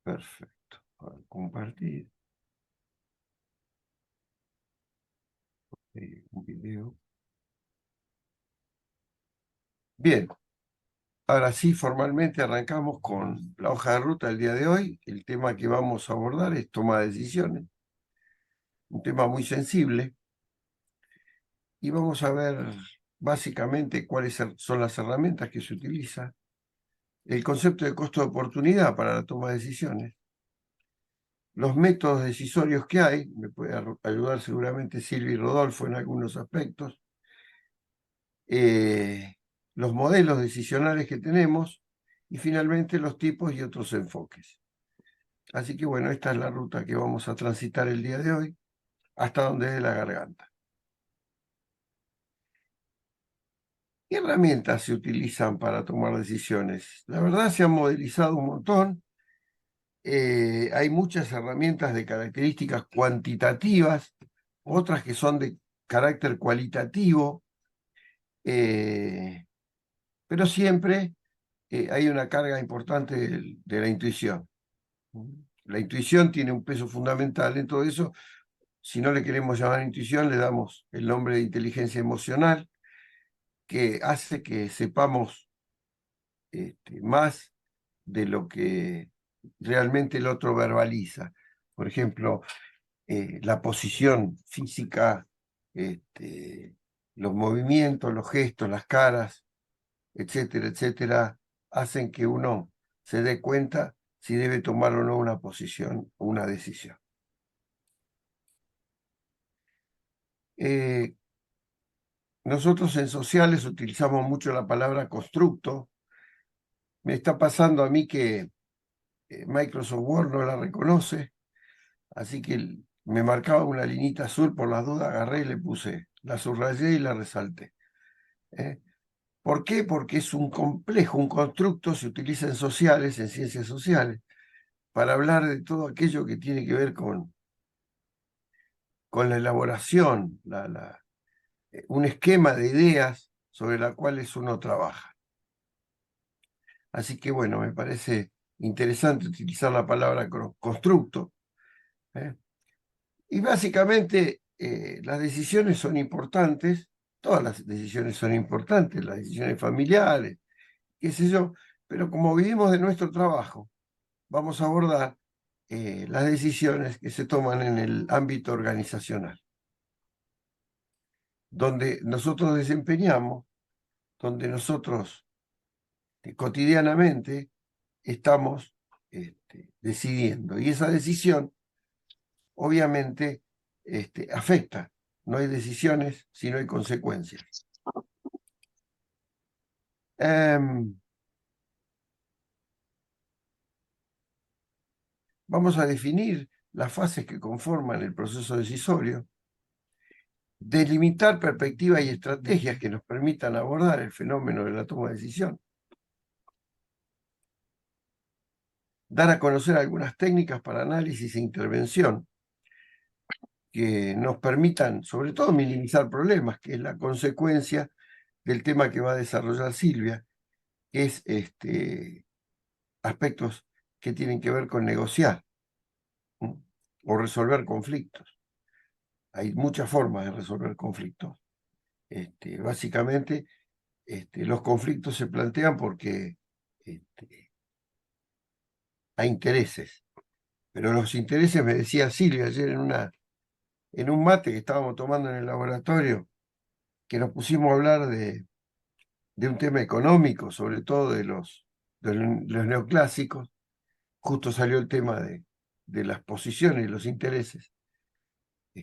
Perfecto. A ver, compartir. Un video. Bien, ahora sí, formalmente arrancamos con la hoja de ruta del día de hoy. El tema que vamos a abordar es toma de decisiones, un tema muy sensible, y vamos a ver básicamente cuáles son las herramientas que se utilizan, el concepto de costo de oportunidad para la toma de decisiones, los métodos decisorios que hay, me puede ayudar seguramente Silvia y Rodolfo en algunos aspectos, los modelos decisionales que tenemos y finalmente los tipos y otros enfoques. Así que bueno, esta es la ruta que vamos a transitar el día de hoy, hasta donde dé la garganta. ¿Qué herramientas se utilizan para tomar decisiones? La verdad se han modelizado un montón. Hay muchas herramientas de características cuantitativas, otras que son de carácter cualitativo, pero siempre hay una carga importante de la intuición. La intuición tiene un peso fundamental en todo eso. Si no le queremos llamar intuición, le damos el nombre de inteligencia emocional, que hace que sepamos más de lo que realmente el otro verbaliza. Por ejemplo, la posición física, los movimientos, los gestos, las caras, etcétera, etcétera, hacen que uno se dé cuenta si debe tomar o no una posición o una decisión. Nosotros en sociales utilizamos mucho la palabra constructo. Me está pasando a mí que Microsoft Word no la reconoce, así que me marcaba una linita azul por las dudas, agarré y le puse, la subrayé y la resalté. ¿Por qué? Porque es un complejo, un constructo, se utiliza en sociales, en ciencias sociales, para hablar de todo aquello que tiene que ver con la elaboración, un esquema de ideas sobre las cuales uno trabaja. Así que bueno, me parece interesante utilizar la palabra constructo. Y básicamente las decisiones son importantes, todas las decisiones son importantes, las decisiones familiares, qué sé yo, pero como vivimos de nuestro trabajo, vamos a abordar las decisiones que se toman en el ámbito organizacional, donde nosotros desempeñamos, donde nosotros cotidianamente estamos decidiendo. Y esa decisión, obviamente, afecta. No hay decisiones si no hay consecuencias. Vamos a definir las fases que conforman el proceso decisorio, delimitar perspectivas y estrategias que nos permitan abordar el fenómeno de la toma de decisión, dar a conocer algunas técnicas para análisis e intervención que nos permitan, sobre todo, minimizar problemas, que es la consecuencia del tema que va a desarrollar Silvia, que es aspectos que tienen que ver con negociar o resolver conflictos. Hay muchas formas de resolver conflictos. Básicamente, los conflictos se plantean porque hay intereses. Pero los intereses, me decía Silvia ayer en un mate que estábamos tomando en el laboratorio, que nos pusimos a hablar de un tema económico, sobre todo de los neoclásicos, justo salió el tema de las posiciones y los intereses,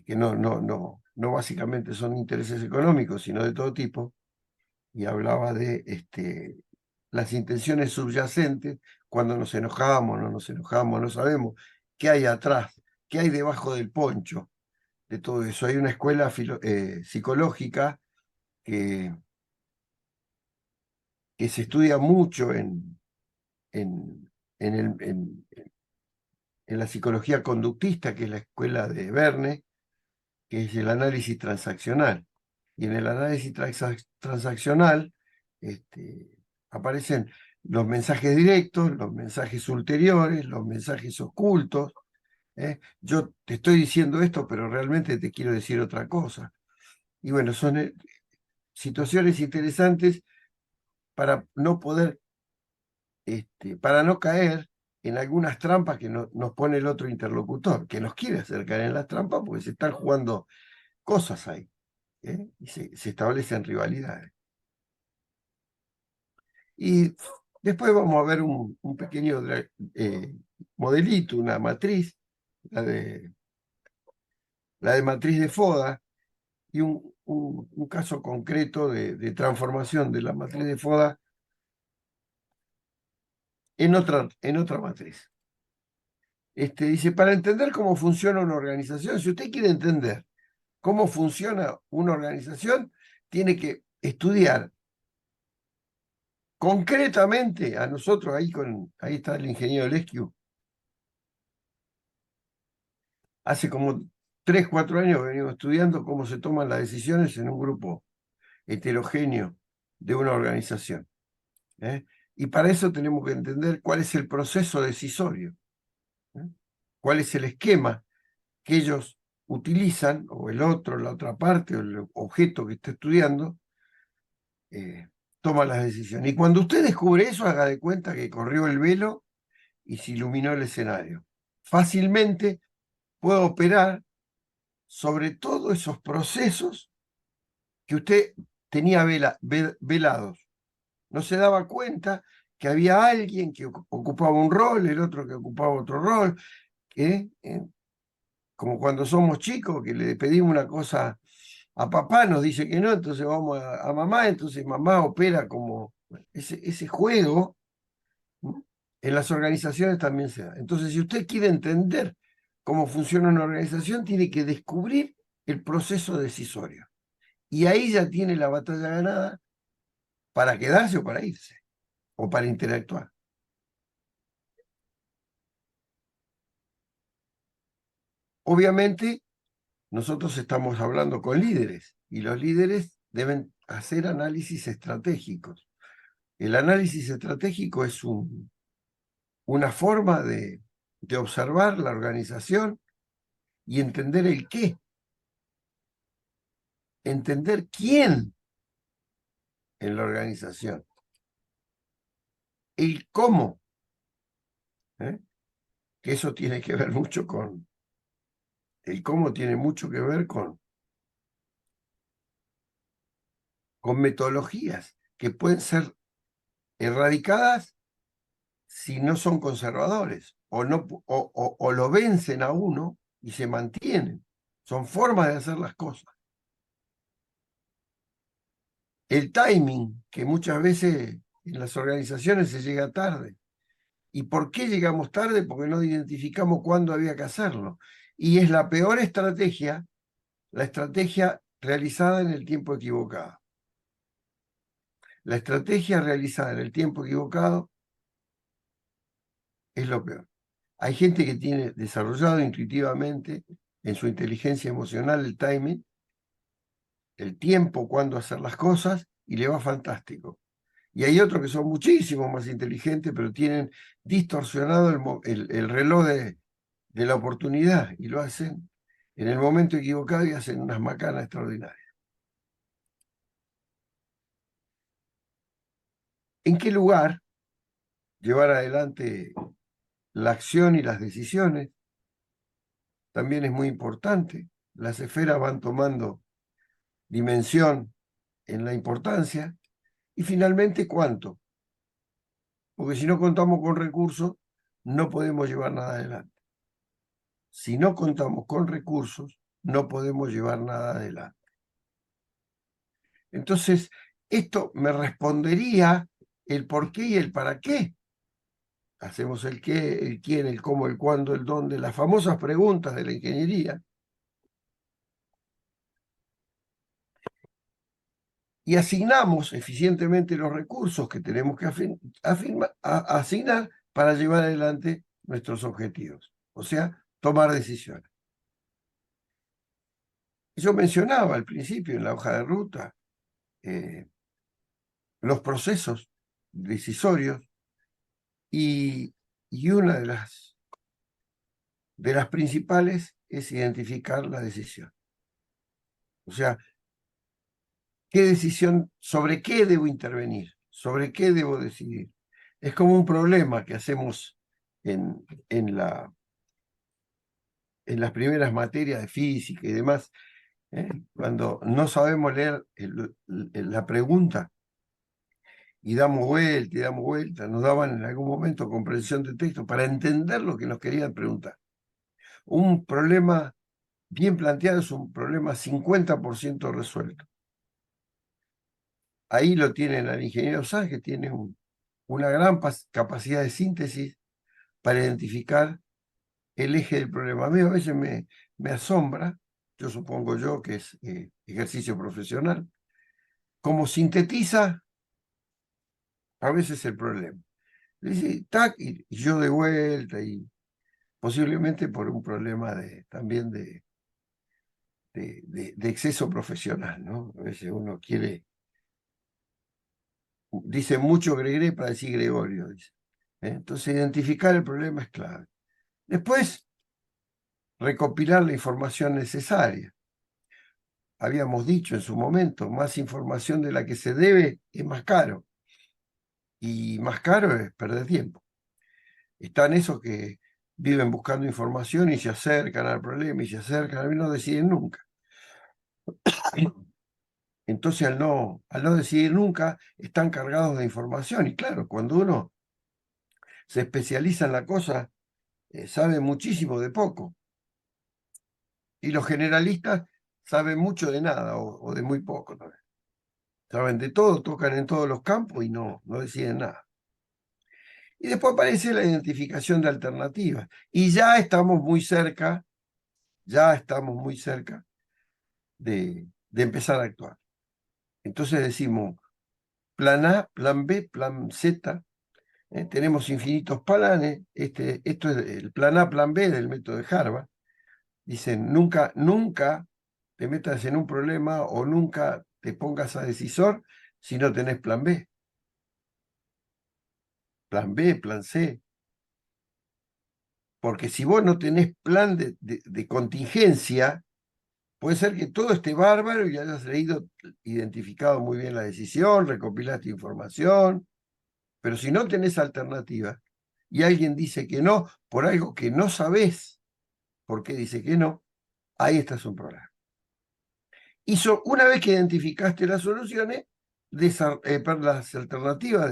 que no básicamente son intereses económicos, sino de todo tipo, y hablaba de las intenciones subyacentes cuando nos enojamos, no nos enojamos, no sabemos qué hay atrás, qué hay debajo del poncho de todo eso. Hay una escuela psicológica que se estudia mucho en la psicología conductista, que es la escuela de Verne, que es el análisis transaccional. Y en el análisis transaccional aparecen los mensajes directos, los mensajes ulteriores, los mensajes ocultos. Yo te estoy diciendo esto, pero realmente te quiero decir otra cosa. Y bueno, son situaciones interesantes para no poder, para no caer en algunas trampas que nos pone el otro interlocutor, que nos quiere hacer caer en las trampas porque se están jugando cosas ahí, y se establecen rivalidades. Y después vamos a ver un pequeño modelito, una matriz, la la de matriz de Foda, y un caso concreto de transformación de la matriz de Foda en otra matriz. Dice, para entender cómo funciona una organización, si usted quiere entender cómo funciona una organización, tiene que estudiar concretamente a nosotros, ahí está el ingeniero Lesquiu, hace como 3, 4 años que venimos estudiando cómo se toman las decisiones en un grupo heterogéneo de una organización. Y para eso tenemos que entender cuál es el proceso decisorio, cuál es el esquema que ellos utilizan, o el otro, la otra parte, o el objeto que está estudiando, toma las decisiones. Y cuando usted descubre eso, haga de cuenta que corrió el velo y se iluminó el escenario. Fácilmente puede operar sobre todos esos procesos que usted tenía velados. No se daba cuenta que había alguien que ocupaba un rol, el otro que ocupaba otro rol, como cuando somos chicos, que le pedimos una cosa a papá, nos dice que no, entonces vamos a mamá, entonces mamá opera como ese juego. En las organizaciones también se da. Entonces, si usted quiere entender cómo funciona una organización, tiene que descubrir el proceso decisorio. Y ahí ya tiene la batalla ganada para quedarse o para irse, o para interactuar. Obviamente, nosotros estamos hablando con líderes y los líderes deben hacer análisis estratégicos. El análisis estratégico es una forma de observar la organización y entender el qué, entender quién en la organización, el cómo, ¿eh? Que eso tiene que ver mucho el cómo tiene mucho que ver con metodologías que pueden ser erradicadas si no son conservadores o lo vencen a uno y se mantienen. Son formas de hacer las cosas. El timing, que muchas veces en las organizaciones se llega tarde. ¿Y por qué llegamos tarde? Porque no identificamos cuándo había que hacerlo. Y es la peor estrategia, la estrategia realizada en el tiempo equivocado. La estrategia realizada en el tiempo equivocado es lo peor. Hay gente que tiene desarrollado intuitivamente en su inteligencia emocional el timing, el tiempo, cuándo hacer las cosas, y le va fantástico. Y hay otros que son muchísimo más inteligentes, pero tienen distorsionado el reloj de la oportunidad y lo hacen en el momento equivocado y hacen unas macanas extraordinarias. ¿En qué lugar llevar adelante la acción y las decisiones? También es muy importante. Las esferas van tomando dimensión en la importancia. Y finalmente, ¿cuánto? Porque si no contamos con recursos, no podemos llevar nada adelante. Si no contamos con recursos, no podemos llevar nada adelante. Entonces, esto me respondería el por qué y el para qué. Hacemos el qué, el quién, el cómo, el cuándo, el dónde, las famosas preguntas de la ingeniería. Y asignamos eficientemente los recursos que tenemos que asignar para llevar adelante nuestros objetivos. O sea, tomar decisiones. Yo mencionaba al principio en la hoja de ruta los procesos decisorios y una de las principales es identificar la decisión. O sea, ¿qué decisión, sobre qué debo intervenir? ¿Sobre qué debo decidir? Es como un problema que hacemos en, en, la, en las primeras materias de física y demás, cuando no sabemos leer la pregunta y damos vuelta, nos daban en algún momento comprensión de texto para entender lo que nos querían preguntar. Un problema bien planteado es un problema 50% resuelto. Ahí lo tienen al ingeniero Sanz, que tiene una gran capacidad de síntesis para identificar el eje del problema. A mí a veces me asombra, yo supongo yo que es ejercicio profesional, cómo sintetiza a veces el problema. Le dice, tac, y yo de vuelta, y posiblemente por un problema también de exceso profesional, ¿no? A veces uno dice mucho Gregre para decir Gregorio, dice. Entonces, identificar el problema es clave. Después, recopilar la información necesaria. Habíamos dicho en su momento, más información de la que se debe es más caro. Y más caro es perder tiempo. Están esos que viven buscando información y se acercan al problema y se acercan, a mí no deciden nunca. Entonces, al no decidir nunca, están cargados de información. Y claro, cuando uno se especializa en la cosa, sabe muchísimo de poco. Y los generalistas saben mucho de nada o de muy poco también. Saben de todo, tocan en todos los campos y no deciden nada. Y después aparece la identificación de alternativas. Y ya estamos muy cerca de empezar a actuar. Entonces decimos, plan A, plan B, plan Z. Tenemos infinitos planes. Esto es el plan A, plan B del método de Harvard. Dicen, nunca te metas en un problema o nunca te pongas a decisor si no tenés plan B. Plan B, plan C. Porque si vos no tenés plan de contingencia, puede ser que todo esté bárbaro y hayas leído, identificado muy bien la decisión, recopilaste información, pero si no tenés alternativa y alguien dice que no por algo que no sabés por qué dice que no, ahí estás un problema. Una vez que identificaste las soluciones, las alternativas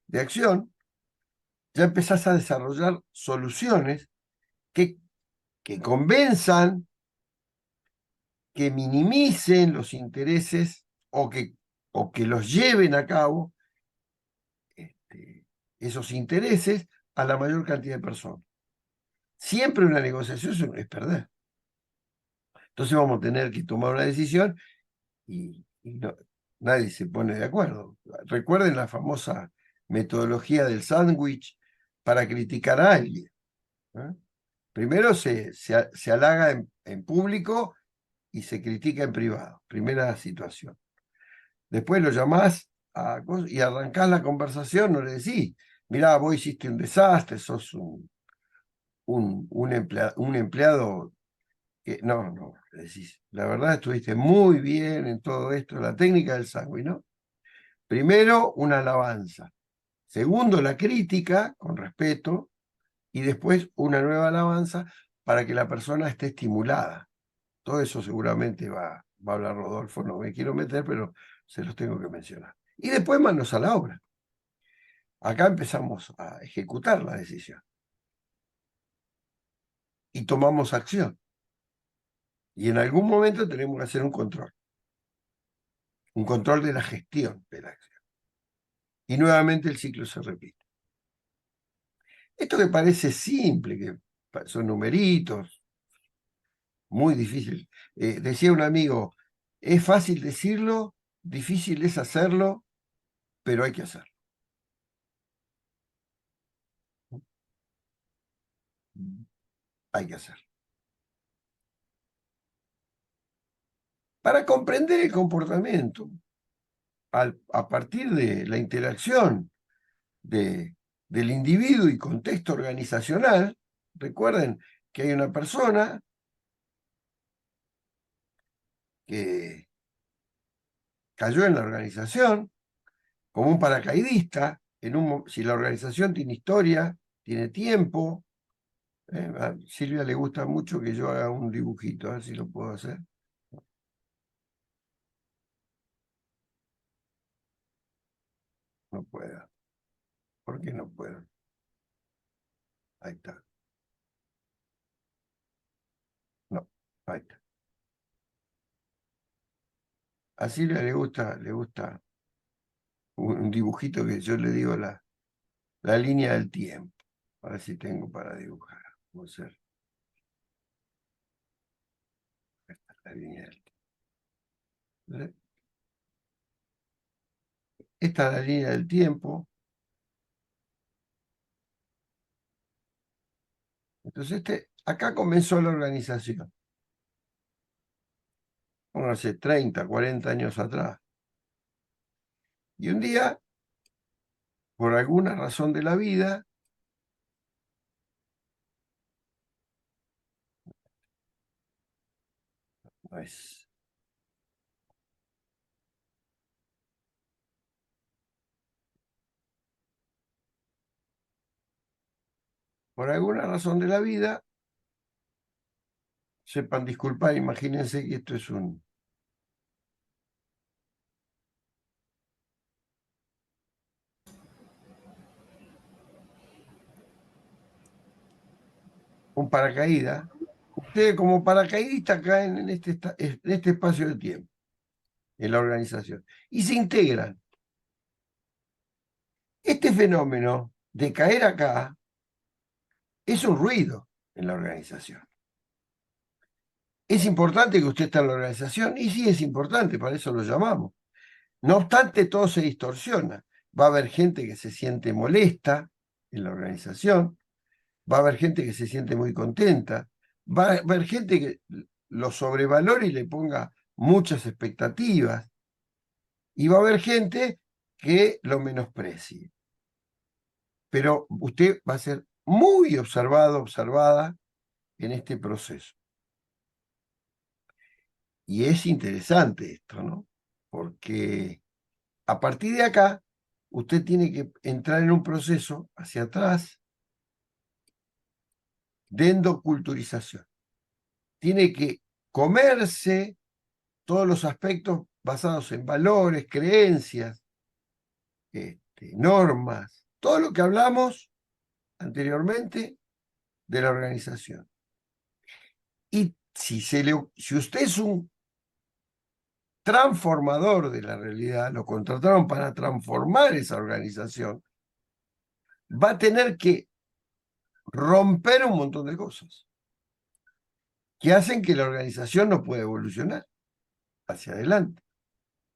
de acción, ya empezás a desarrollar soluciones que convenzan, que minimicen los intereses o que los lleven a cabo esos intereses a la mayor cantidad de personas. Siempre una negociación es perder. Entonces vamos a tener que tomar una decisión y nadie se pone de acuerdo. Recuerden la famosa metodología del sándwich para criticar a alguien. Primero se halaga en público y se critica en privado. Primera situación. Después lo llamás y arrancás la conversación, no le decís, mirá, vos hiciste un desastre, sos un empleado que... No, le decís, la verdad estuviste muy bien en todo esto, la técnica del sándwich, ¿no? Primero, una alabanza. Segundo, la crítica, con respeto, y después una nueva alabanza para que la persona esté estimulada. Todo eso seguramente va a hablar Rodolfo, no me quiero meter, pero se los tengo que mencionar. Y después manos a la obra. Acá empezamos a ejecutar la decisión. Y tomamos acción. Y en algún momento tenemos que hacer un control. Un control de la gestión de la acción. Y nuevamente el ciclo se repite. Esto que parece simple, que son numeritos, muy difícil. Decía un amigo, es fácil decirlo, difícil es hacerlo, pero hay que hacerlo. Hay que hacerlo. Para comprender el comportamiento, a partir de la interacción de del individuo y contexto organizacional. Recuerden que hay una persona que cayó en la organización como un paracaidista, si la organización tiene historia, tiene tiempo. A Silvia le gusta mucho que yo haga un dibujito, a ver si lo puedo hacer. No puedo. ¿Por qué no puedo? Ahí está. No, ahí está. A Silvia le gusta un dibujito que yo le digo la línea del tiempo. A ver si tengo para dibujar. Vamos a hacer la línea del tiempo. Esta es la línea del tiempo. Entonces, acá comenzó la organización. Bueno, hace 30, 40 años atrás. Y un día, por alguna razón de la vida, no es, por alguna razón de la vida, sepan disculpar, imagínense que esto es un paracaídas. Ustedes como paracaidistas caen en este espacio de tiempo, en la organización, y se integran. Este fenómeno de caer acá es un ruido en la organización. ¿Es importante que usted esté en la organización? Y sí, es importante, para eso lo llamamos. No obstante, todo se distorsiona. Va a haber gente que se siente molesta en la organización, va a haber gente que se siente muy contenta, va a haber gente que lo sobrevalore y le ponga muchas expectativas, y va a haber gente que lo menosprecie. Pero usted va a ser muy observado, observada en este proceso. Y es interesante esto, ¿no? Porque a partir de acá, usted tiene que entrar en un proceso hacia atrás de endoculturización. Tiene que comerse todos los aspectos basados en valores, creencias, normas, todo lo que hablamos anteriormente de la organización. Y si usted es un transformador de la realidad, lo contrataron para transformar esa organización, va a tener que romper un montón de cosas que hacen que la organización no pueda evolucionar hacia adelante,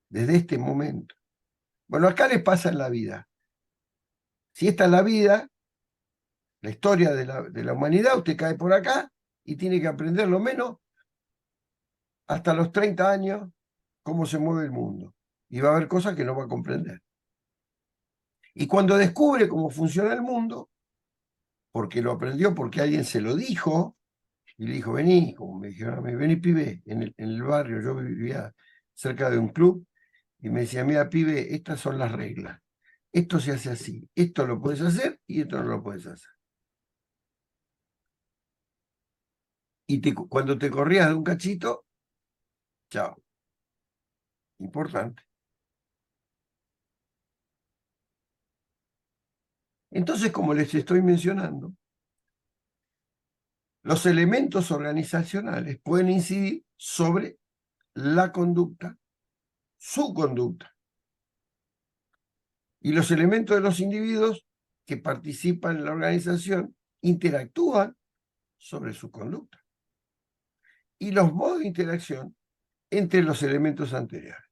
desde este momento. Bueno, acá les pasa en la vida. Si esta es la vida, la historia de la humanidad, usted cae por acá y tiene que aprender lo menos hasta los 30 años cómo se mueve el mundo. Y va a haber cosas que no va a comprender. Y cuando descubre cómo funciona el mundo, porque lo aprendió, porque alguien se lo dijo, y le dijo, vení, como me dijeron a mí, vení, pibe, en el barrio, yo vivía cerca de un club, y me decía, mira, pibe, estas son las reglas. Esto se hace así, esto lo puedes hacer y esto no lo puedes hacer. Y cuando te corrías de un cachito, chao. Importante. Entonces, como les estoy mencionando, los elementos organizacionales pueden incidir sobre la conducta, su conducta, y los elementos de los individuos que participan en la organización interactúan sobre su conducta y los modos de interacción entre los elementos anteriores.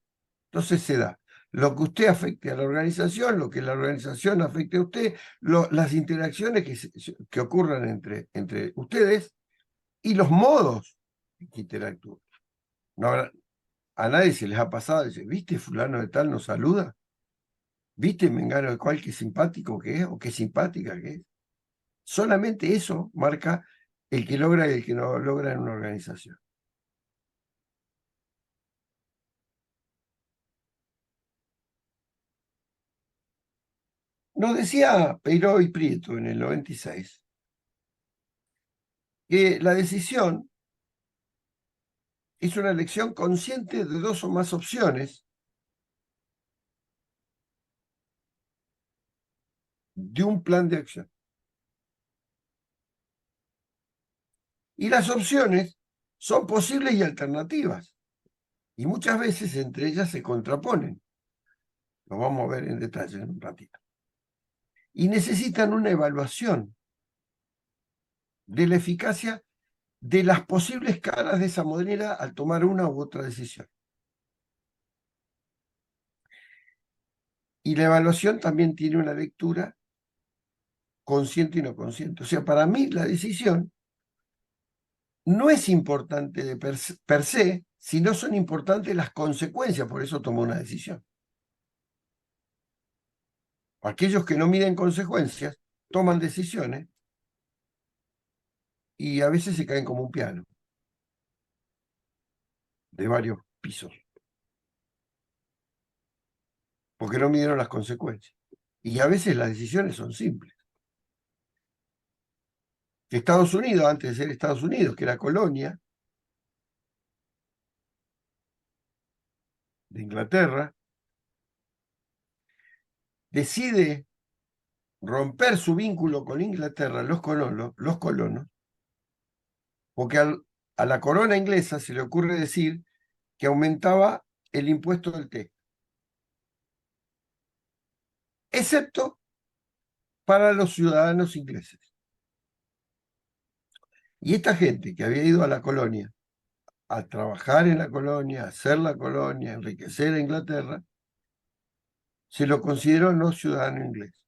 Entonces se da lo que usted afecte a la organización, lo que la organización afecte a usted, las interacciones que ocurran entre ustedes y los modos en que interactúan. No habrá, a nadie se les ha pasado, dice, ¿viste fulano de tal nos saluda? ¿Viste, Mengano, de cuál qué simpático que es o qué simpática que es? Solamente eso marca el que logra y el que no logra en una organización. Nos decía Peiró y Prieto en el 96 que la decisión es una elección consciente de dos o más opciones de un plan de acción. Y las opciones son posibles y alternativas, y muchas veces entre ellas se contraponen. Lo vamos a ver en detalle en un ratito. Y necesitan una evaluación de la eficacia de las posibles caras de esa moneda al tomar una u otra decisión. Y la evaluación también tiene una lectura consciente y no consciente. O sea, para mí la decisión no es importante de per se, sino son importantes las consecuencias, por eso tomo una decisión. Aquellos que no miden consecuencias toman decisiones y a veces se caen como un piano de varios pisos, porque no midieron las consecuencias. Y a veces las decisiones son simples. Estados Unidos, antes de ser Estados Unidos, que era colonia de Inglaterra, decide romper su vínculo con Inglaterra, los colonos, porque a la corona inglesa se le ocurre decir que aumentaba el impuesto del té, excepto para los ciudadanos ingleses. Y esta gente que había ido a la colonia a trabajar en la colonia, a hacer la colonia, a enriquecer a Inglaterra, se lo consideró no ciudadano inglés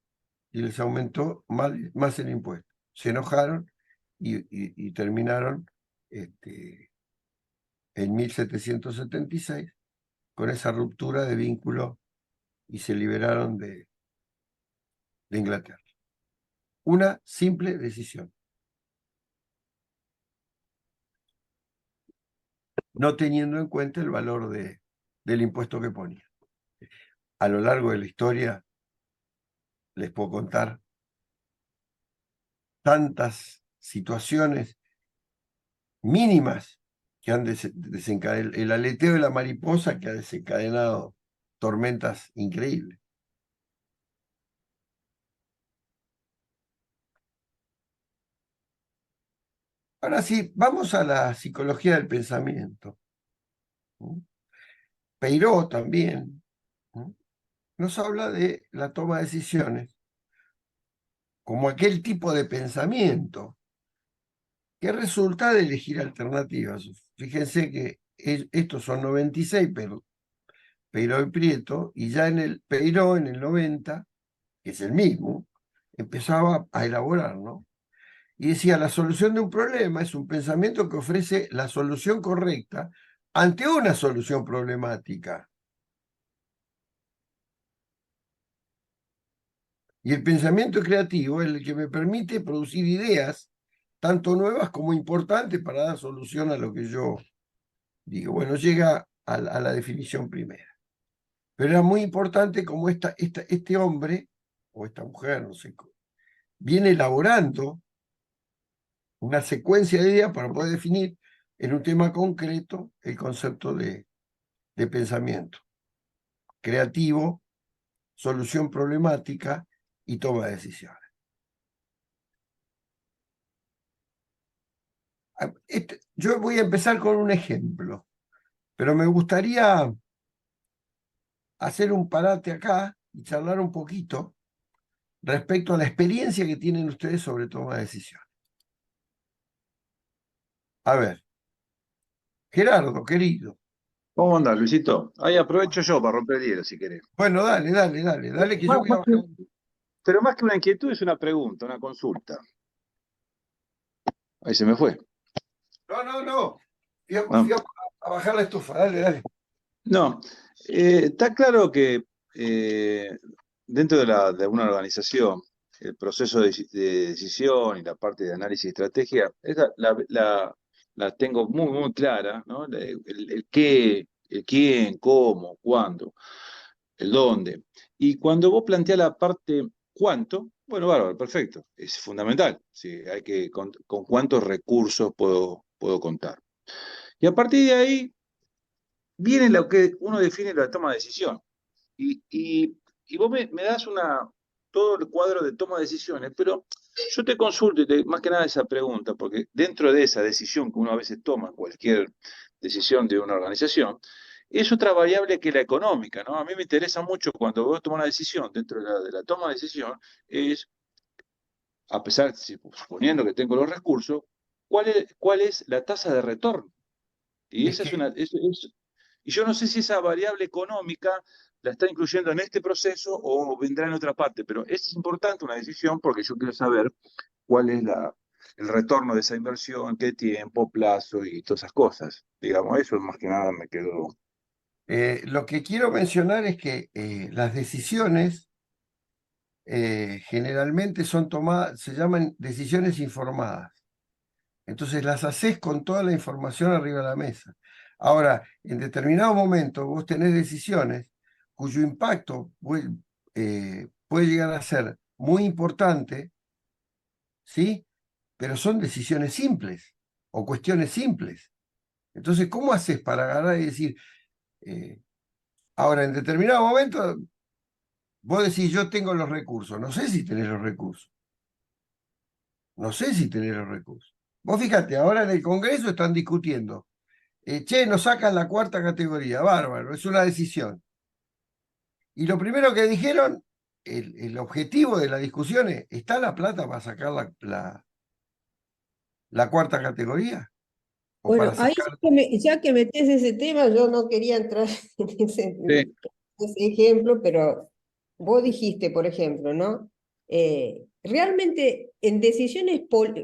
y les aumentó más el impuesto. Se enojaron y terminaron en 1776 con esa ruptura de vínculo y se liberaron de Inglaterra. Una simple decisión, no teniendo en cuenta el valor del impuesto que ponía. A lo largo de la historia les puedo contar tantas situaciones mínimas que han desencadenado, el aleteo de la mariposa que ha desencadenado tormentas increíbles. Ahora sí, vamos a la psicología del pensamiento. Peiró también nos habla de la toma de decisiones como aquel tipo de pensamiento que resulta de elegir alternativas. Fíjense que estos son 96, pero Peiró y Prieto, y ya en el Peiró, en el 90, que es el mismo, empezaba a elaborar, ¿no? Y decía, la solución de un problema es un pensamiento que ofrece la solución correcta ante una solución problemática. Y el pensamiento creativo es el que me permite producir ideas, tanto nuevas como importantes para dar solución a lo que yo digo. Bueno, llega a la definición primera. Pero era muy importante como este hombre, o esta mujer, no sé, viene elaborando una secuencia de ideas para poder definir en un tema concreto el concepto de pensamiento creativo, solución problemática y toma de decisiones. Yo voy a empezar con un ejemplo, pero me gustaría hacer un parate acá y charlar un poquito respecto a la experiencia que tienen ustedes sobre toma de decisiones. A ver, Gerardo, querido. ¿Cómo andás, Luisito? Ahí aprovecho yo para romper el hielo, si querés. Bueno, dale, que yo Más, voy a más que, bajar. pero más que una inquietud es una pregunta, una consulta. Ahí se me fue. No. Ah, Fui a bajar la estufa, dale. no, está claro que eh, dentro de una organización, el proceso de decisión y la parte de análisis y estrategia, esa la tengo muy, muy clara, ¿no? El qué, el quién, cómo, cuándo, el dónde. Y cuando vos planteás la parte cuánto, bueno, bárbaro, perfecto, es fundamental. Sí, con cuántos recursos puedo contar. Y a partir de ahí viene lo que uno define la toma de decisión. Y, y, y vos me das todo el cuadro de toma de decisiones, pero yo te consulto más que nada esa pregunta, porque dentro de esa decisión que uno a veces toma, cualquier decisión de una organización, es otra variable que la económica, ¿no? A mí me interesa mucho cuando vos tomas una decisión, dentro de la toma de decisión, es, a pesar, suponiendo que tengo los recursos, cuál es la tasa de retorno? Y Es esa es que, y yo no sé si esa variable económica la está incluyendo en este proceso o vendrá en otra parte, pero es importante una decisión porque yo quiero saber cuál es el retorno de esa inversión, qué tiempo, plazo y todas esas cosas. Digamos, eso más que nada me quedó. lo que quiero mencionar es que las decisiones generalmente son tomadas, se llaman decisiones informadas. Entonces las haces con toda la información arriba de la mesa. Ahora, en determinado momento vos tenés decisiones cuyo impacto puede llegar a ser muy importante, ¿sí? Pero son decisiones simples o cuestiones simples. Entonces, ¿cómo haces para agarrar y decir, eh, ahora en determinado momento vos decís, yo tengo los recursos, no sé si tenés los recursos, no sé si tenés los recursos. Vos fíjate, ahora en el Congreso están discutiendo. Che, nos sacan la cuarta categoría, bárbaro, es una decisión. Y lo primero que dijeron, el objetivo de la discusión es, ¿está la plata para sacar la cuarta categoría? ¿O Bueno, para ahí sacar... ya que metes ese tema, yo no quería entrar Sí, en ese ejemplo, pero vos dijiste, por ejemplo, ¿no? Realmente en decisiones,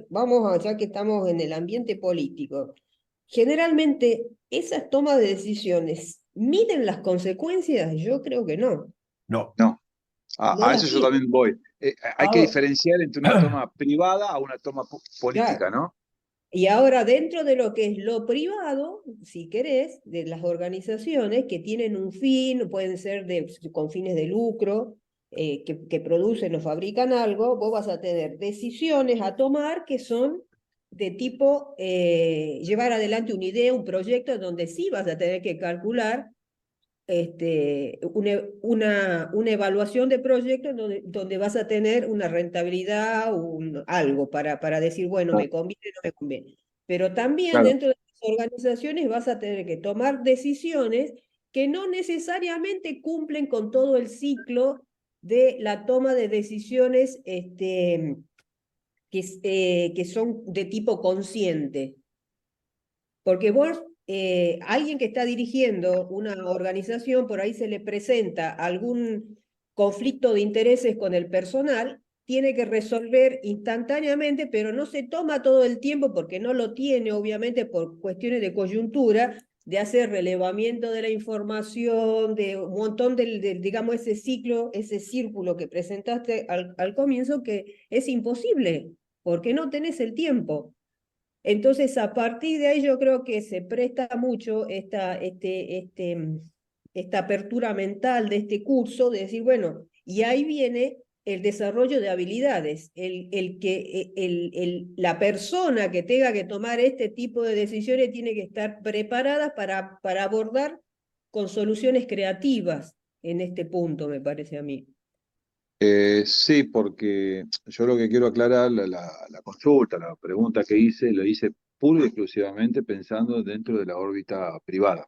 vamos ya que estamos en el ambiente político, generalmente esas tomas de decisiones miden las consecuencias, yo creo que no, No. no, no a las eso yo miden. también voy. Hay que Ahora, diferenciar entre una toma privada a una toma política, claro. ¿no? Y ahora dentro de lo que es lo privado, si querés, de las organizaciones que tienen un fin, pueden ser con fines de lucro, que producen o fabrican algo, vos vas a tener decisiones a tomar que son de tipo llevar adelante una idea, un proyecto donde sí vas a tener que calcular una evaluación de proyectos donde vas a tener una rentabilidad, algo para decir, bueno, me conviene o no me conviene. Pero también Claro. dentro de las organizaciones vas a tener que tomar decisiones que no necesariamente cumplen con todo el ciclo de la toma de decisiones que son de tipo consciente. Porque vos, alguien que está dirigiendo una organización, por ahí se le presenta algún conflicto de intereses con el personal, tiene que resolver instantáneamente, pero no se toma todo el tiempo porque no lo tiene, obviamente, por cuestiones de coyuntura, de hacer relevamiento de la información, de un montón digamos, ese ciclo, ese círculo que presentaste al comienzo, que es imposible, porque no tenés el tiempo. Entonces, a partir de ahí yo creo que se presta mucho esta apertura mental de este curso, de decir, bueno, y ahí viene el desarrollo de habilidades, la persona que tenga que tomar este tipo de decisiones tiene que estar preparada para abordar con soluciones creativas en este punto, me parece a mí. Sí, porque yo lo que quiero aclarar, la consulta, la pregunta que hice, lo hice pura y exclusivamente pensando dentro de la órbita privada,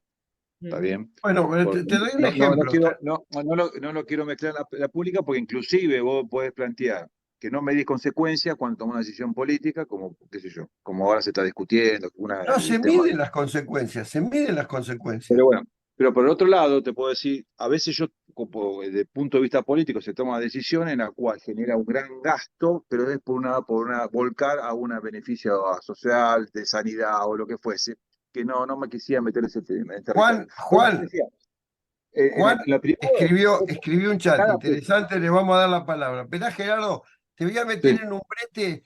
¿está Mm. bien? Bueno, pero Porque te doy un no ejemplo. quiero, no lo quiero mezclar la pública porque inclusive vos podés plantear que no medís consecuencias cuando tomás una decisión política, como, qué sé yo, como ahora se está discutiendo, No, se el tema. miden las consecuencias, se miden las consecuencias. Pero bueno, pero por el otro lado, te puedo decir, a veces yo, como desde el punto de vista político, se toma decisiones en la cual genera un gran gasto, pero es por una volcar a un beneficio social, de sanidad o lo que fuese, que no me quisiera meter en ese terreno. Juan, Por eso te Juan, decía, Juan en la privada, escribió un chat cada interesante, le vamos a dar la palabra. Esperá, Gerardo, te voy a meter sí, en un brete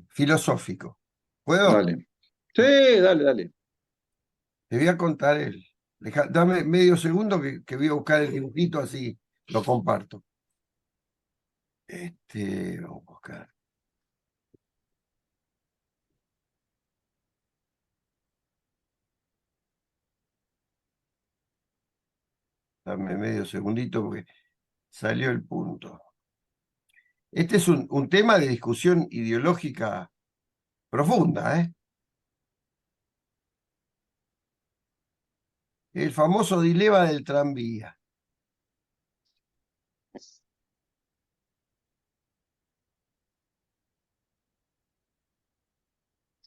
filosófico. ¿Puedo? dale. Sí, dale, dale. Te voy a contar dame medio segundo que voy a buscar el dibujito así lo comparto. Vamos a buscar. Dame medio segundito porque salió el punto. Este es un tema de discusión ideológica profunda, ¿eh? El famoso dilema del tranvía.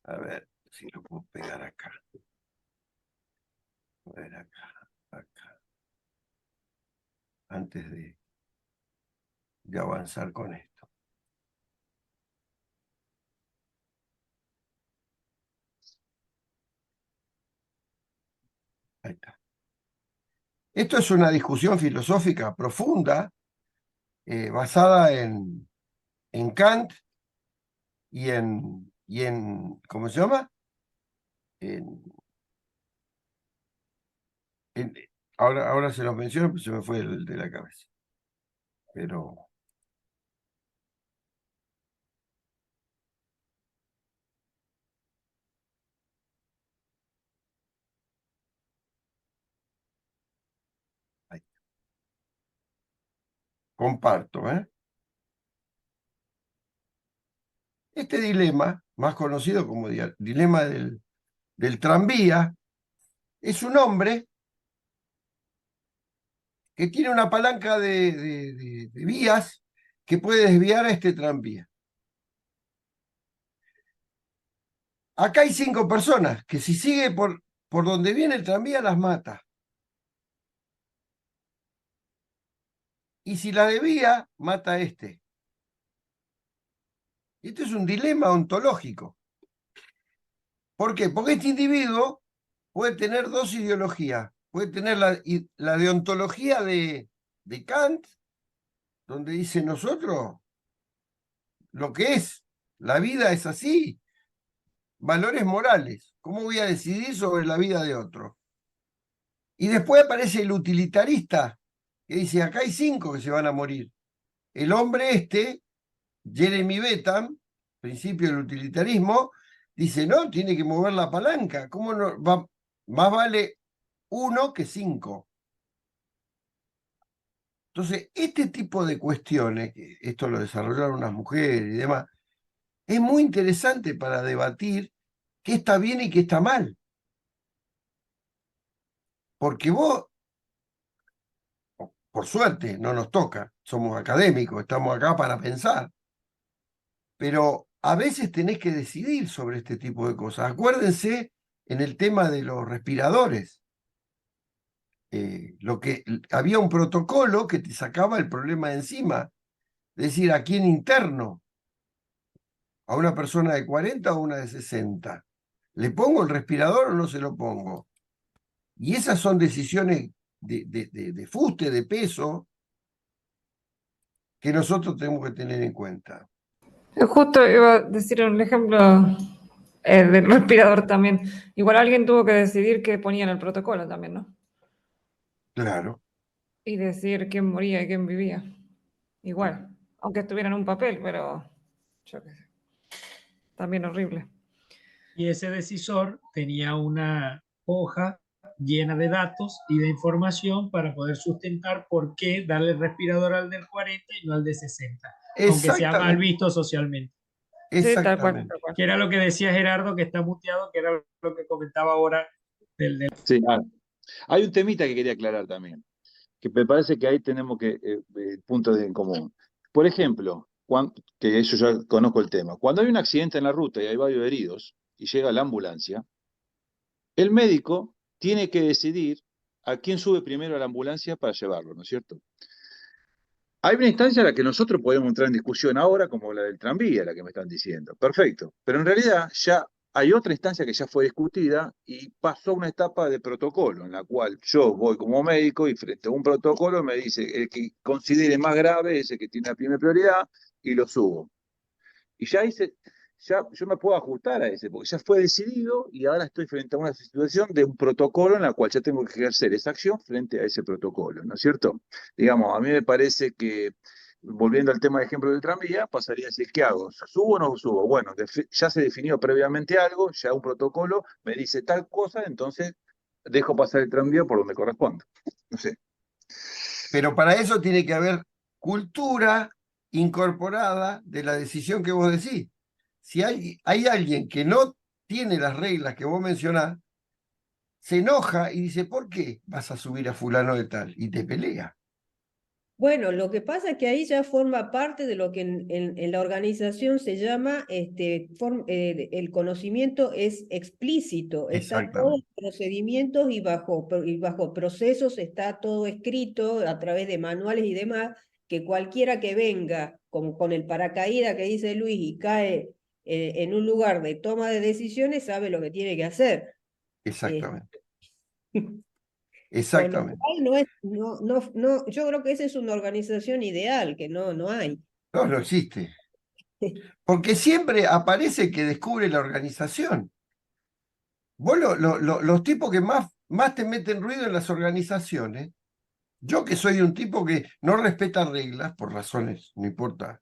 A ver si lo puedo pegar acá. A ver acá. Antes de avanzar con esto. Ahí está. Esto es una discusión filosófica profunda, basada en Kant ¿cómo se llama? En, en- ahora se los menciono, pero se me fue el de la cabeza. Pero ahí, comparto, ¿eh? Este dilema, más conocido como dilema del tranvía, es un hombre que tiene una palanca de vías que puede desviar a este tranvía. Acá hay 5 personas que si sigue por donde viene el tranvía las mata. Y si la desvía, mata a este. Esto es un dilema ontológico. ¿Por qué? Porque este individuo puede tener 2 ideologías. Puede tener la deontología de Kant, donde dice nosotros, lo que es, la vida es así, valores morales. ¿Cómo voy a decidir sobre la vida de otro? Y después aparece el utilitarista, que dice, acá hay 5 que se van a morir. El hombre Jeremy Bentham, principio del utilitarismo, dice, no, tiene que mover la palanca. ¿Cómo no? Más vale 1 que 5. Entonces, este tipo de cuestiones, esto lo desarrollaron unas mujeres y demás, es muy interesante para debatir qué está bien y qué está mal. Porque vos, por suerte, no nos toca, somos académicos, estamos acá para pensar, pero a veces tenés que decidir sobre este tipo de cosas. Acuérdense en el tema de los respiradores, había un protocolo que te sacaba el problema de encima, es decir, a quién interno, a una persona de 40 o una de 60. ¿Le pongo el respirador o no se lo pongo? Y esas son decisiones de fuste, de peso, que nosotros tenemos que tener en cuenta. Justo iba a decir un ejemplo del respirador también. Igual alguien tuvo que decidir qué ponía en el protocolo también, ¿no? Claro. Y decir quién moría y quién vivía. Igual, aunque estuviera en un papel, pero yo qué sé. También horrible. Y ese decisor tenía una hoja llena de datos y de información para poder sustentar por qué darle el respirador al del 40 y no al de 60, aunque sea mal Exactamente. visto socialmente. Sí, tal cual, Exactamente. tal cual. Que era lo que decía Gerardo, que está muteado, que era lo que comentaba ahora del... Sí, hay un temita que quería aclarar también, que me parece que ahí tenemos puntos en común. Por ejemplo, que yo ya conozco el tema, cuando hay un accidente en la ruta y hay varios heridos y llega la ambulancia, el médico tiene que decidir a quién sube primero a la ambulancia para llevarlo, ¿no es cierto? Hay una instancia en la que nosotros podemos entrar en discusión ahora, como la del tranvía, la que me están diciendo. Perfecto. Pero en realidad ya hay otra instancia que ya fue discutida y pasó a una etapa de protocolo, en la cual yo voy como médico y frente a un protocolo me dice el que considere más grave es el que tiene la primera prioridad y lo subo. Y ya yo me puedo ajustar a ese, porque ya fue decidido y ahora estoy frente a una situación de un protocolo en la cual ya tengo que ejercer esa acción frente a ese protocolo, ¿no es cierto? Digamos, a mí me parece que, volviendo al tema de ejemplo del tranvía, pasaría a decir, ¿qué hago? ¿Subo o no subo? Bueno, ya se definió previamente algo, ya un protocolo me dice tal cosa, entonces dejo pasar el tranvía por donde corresponde. No sé. Pero para eso tiene que haber cultura incorporada de la decisión que vos decís. Si hay alguien que no tiene las reglas que vos mencionás, se enoja y dice, ¿por qué vas a subir a fulano de tal? Y te pelea. Bueno, lo que pasa es que ahí ya forma parte de lo que en la organización se llama, el conocimiento es explícito, está todo en Exactamente. procedimientos y bajo procesos está todo escrito a través de manuales y demás, que cualquiera que venga con el paracaídas que dice Luis y cae en un lugar de toma de decisiones sabe lo que tiene que hacer. Exactamente. Con lo Exactamente. cual no, yo creo que esa es una organización ideal, que no hay. No, no existe. Porque siempre aparece que descubre la organización. Vos los tipos que más te meten ruido en las organizaciones, yo que soy un tipo que no respeta reglas, por razones, no importa,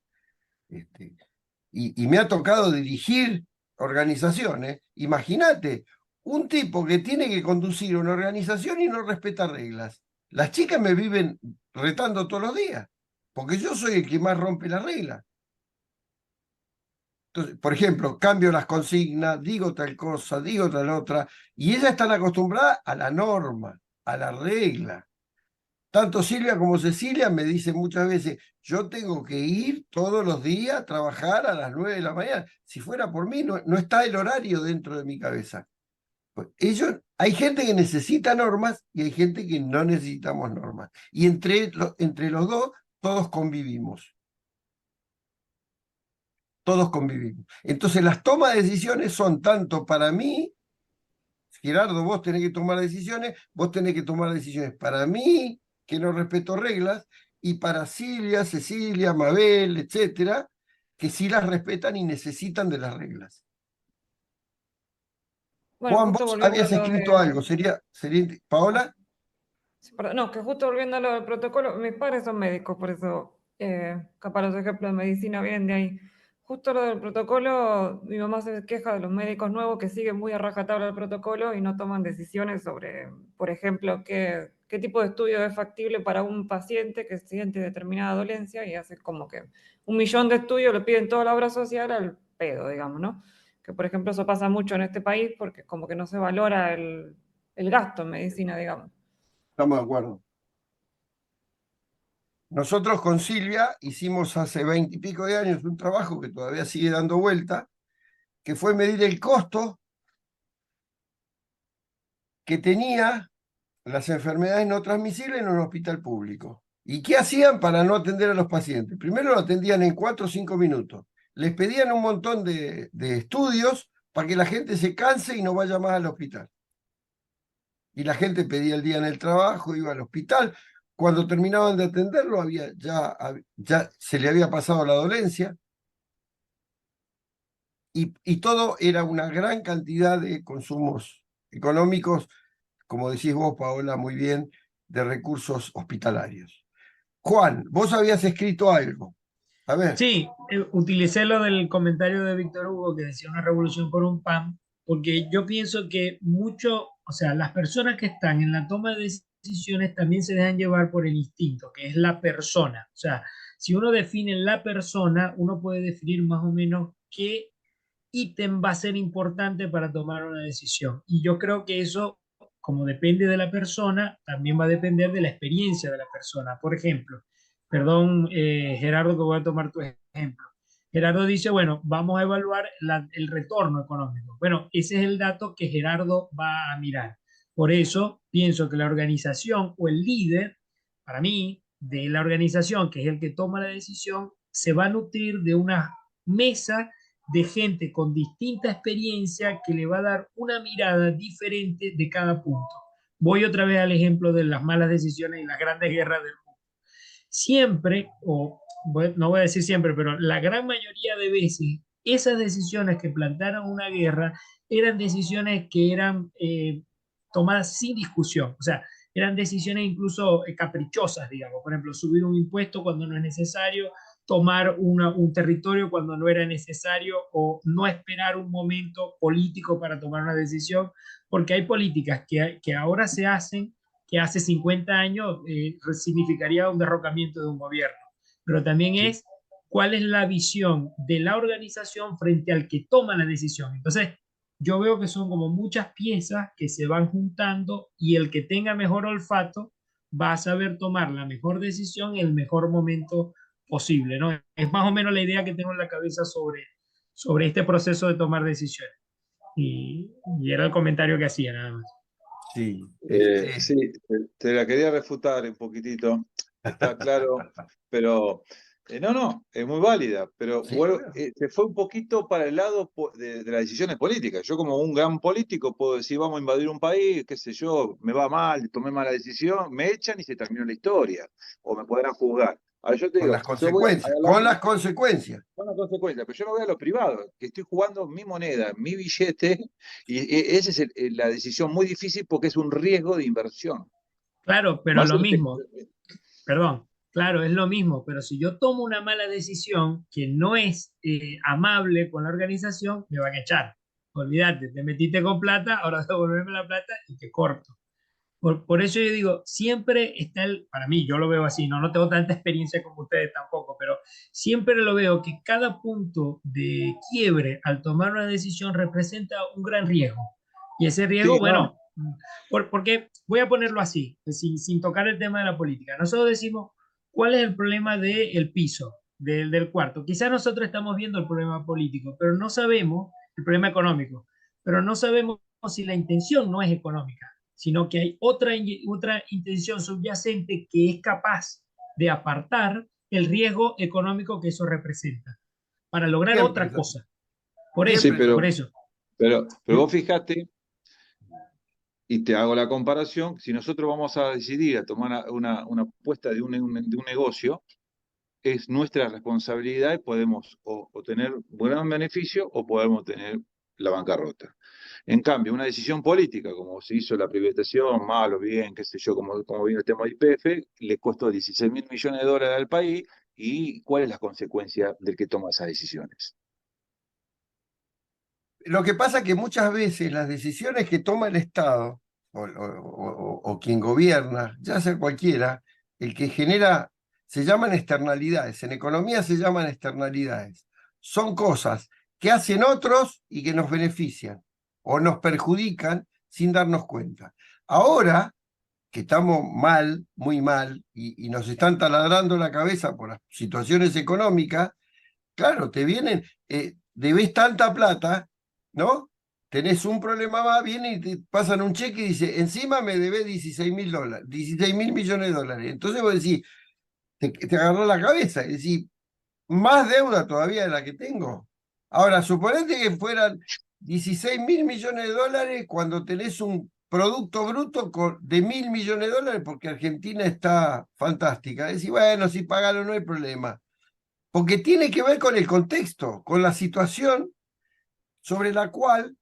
y me ha tocado dirigir organizaciones, imagínate, un tipo que tiene que conducir una organización y no respeta reglas. Las chicas me viven retando todos los días, porque yo soy el que más rompe las reglas. Entonces, por ejemplo, cambio las consignas, digo tal cosa, digo tal otra, y ellas están acostumbradas a la norma, a la regla. Tanto Silvia como Cecilia me dicen muchas veces, yo tengo que ir todos los días a trabajar a las 9 de la mañana. Si fuera por mí, no está el horario dentro de mi cabeza. Pues hay gente que necesita normas y hay gente que no necesitamos normas. Y entre los dos, todos convivimos. Todos convivimos. Entonces las tomas de decisiones son tanto para mí, Gerardo, vos tenés que tomar decisiones, vos tenés que tomar decisiones para mí, que no respeto reglas, y para Silvia, Cecilia, Mabel, etcétera, que sí las respetan y necesitan de las reglas. Bueno, Juan, justo vos volviendo a habías lo escrito de... algo, Paola. Sí, perdón, no, que justo volviendo a lo del protocolo, mis padres son médicos, por eso capaz los ejemplos de medicina vienen de ahí. Justo lo del protocolo, mi mamá se queja de los médicos nuevos que siguen muy a rajatabla el protocolo y no toman decisiones sobre, por ejemplo, qué tipo de estudio es factible para un paciente que siente determinada dolencia y hace como que 1.000.000 de estudios le piden toda la obra social al pedo, digamos, ¿no? Que por ejemplo eso pasa mucho en este país porque como que no se valora el gasto en medicina, digamos. Estamos de acuerdo. Nosotros con Silvia hicimos hace 20 y pico de años un trabajo que todavía sigue dando vuelta, que fue medir el costo que tenía las enfermedades no transmisibles en un hospital público. ¿Y qué hacían para no atender a los pacientes? Primero lo atendían en 4 o 5 minutos. Les pedían un montón de estudios para que la gente se canse y no vaya más al hospital. Y la gente pedía el día en el trabajo, iba al hospital. Cuando terminaban de atenderlo, ya se le había pasado la dolencia. Y todo era una gran cantidad de consumos económicos, como decís vos, Paola, muy bien, de recursos hospitalarios. Juan, vos habías escrito algo. A ver, Sí, utilicé lo del comentario de Víctor Hugo que decía una revolución por un pan, porque yo pienso que mucho, o sea, las personas que están en la toma de decisiones también se dejan llevar por el instinto, que es la persona. O sea, si uno define la persona, uno puede definir más o menos qué ítem va a ser importante para tomar una decisión. Y yo creo que eso, como depende de la persona, también va a depender de la experiencia de la persona. Por ejemplo, perdón, Gerardo, que voy a tomar tu ejemplo. Gerardo dice, bueno, vamos a evaluar el retorno económico. Bueno, ese es el dato que Gerardo va a mirar. Por eso pienso que la organización o el líder, para mí, de la organización, que es el que toma la decisión, se va a nutrir de una mesa de gente con distinta experiencia que le va a dar una mirada diferente de cada punto. Voy otra vez al ejemplo de las malas decisiones y las grandes guerras del mundo. Siempre, no voy a decir siempre, pero la gran mayoría de veces, esas decisiones que plantearon una guerra eran decisiones que eran tomadas sin discusión. O sea, eran decisiones incluso caprichosas, digamos. Por ejemplo, subir un impuesto cuando no es necesario, tomar un territorio cuando no era necesario, o no esperar un momento político para tomar una decisión, porque hay políticas que ahora se hacen que hace 50 años significaría un derrocamiento de un gobierno. Pero también Sí. es cuál es la visión de la organización frente al que toma la decisión. Entonces, yo veo que son como muchas piezas que se van juntando y el que tenga mejor olfato va a saber tomar la mejor decisión en el mejor momento posible, ¿no? Es más o menos la idea que tengo en la cabeza sobre este proceso de tomar decisiones. Y era el comentario que hacía nada más. Sí, Sí, te la quería refutar un poquitito, está claro, pero no, es muy válida, pero sí, bueno, bueno. se fue un poquito para el lado de las decisiones políticas. Yo como un gran político puedo decir, vamos a invadir un país, qué sé yo, me va mal, tomé mala decisión, me echan y se terminó la historia, o me podrán juzgar. Ahora yo te Con digo, las yo voy consecuencias, a con las consecuencias. una consecuencia, pero yo me voy a lo privado, que estoy jugando mi moneda, mi billete, y esa es la decisión muy difícil porque es un riesgo de inversión. Claro, pero Más lo el mismo, perdón, claro, es lo mismo, pero si yo tomo una mala decisión que no es amable con la organización, me van a echar. Olvídate, te metiste con plata, ahora devolverme la plata y te corto. Por eso yo digo, siempre está para mí, yo lo veo así, no tengo tanta experiencia como ustedes tampoco, pero siempre lo veo que cada punto de quiebre al tomar una decisión representa un gran riesgo. Y ese riesgo, Sí, no, bueno, porque voy a ponerlo así, sin tocar el tema de la política. Nosotros decimos, ¿cuál es el problema del piso, del cuarto? Quizás nosotros estamos viendo el problema político, pero no sabemos el problema económico, pero no sabemos si la intención no es económica, sino que hay otra intención subyacente que es capaz de apartar el riesgo económico que eso representa para lograr Siempre, otra cosa. Por sí, eso, siempre. por eso. pero vos fijate, y te hago la comparación, si nosotros vamos a decidir a tomar una apuesta de un negocio, es nuestra responsabilidad y podemos o tener buen beneficio o podemos tener la bancarrota. En cambio, una decisión política, como se hizo la privatización, mal o bien, qué sé yo, como vino el tema de YPF, le costó 16.000 millones de dólares al país. ¿Y cuál es la consecuencia del que toma esas decisiones? Lo que pasa es que muchas veces las decisiones que toma el Estado o quien gobierna, ya sea cualquiera, el que genera, se llaman externalidades. En economía se llaman externalidades. Son cosas que hacen otros y que nos benefician o nos perjudican sin darnos cuenta. Ahora que estamos mal, muy mal, y nos están taladrando la cabeza por las situaciones económicas, claro, te vienen, debes tanta plata, ¿no? Tenés un problema más, vienen y te pasan un cheque y dice, encima me debes 16.000 dólares, 16.000 millones de dólares. Entonces vos decís, te agarró la cabeza y decís, más deuda todavía de la que tengo. Ahora, suponete que fueran 16.000 millones de dólares cuando tenés un Producto Bruto de 1.000 millones de dólares, porque Argentina está fantástica. Decís, bueno, si pagaron no hay problema. Porque tiene que ver con el contexto, con la situación sobre la cual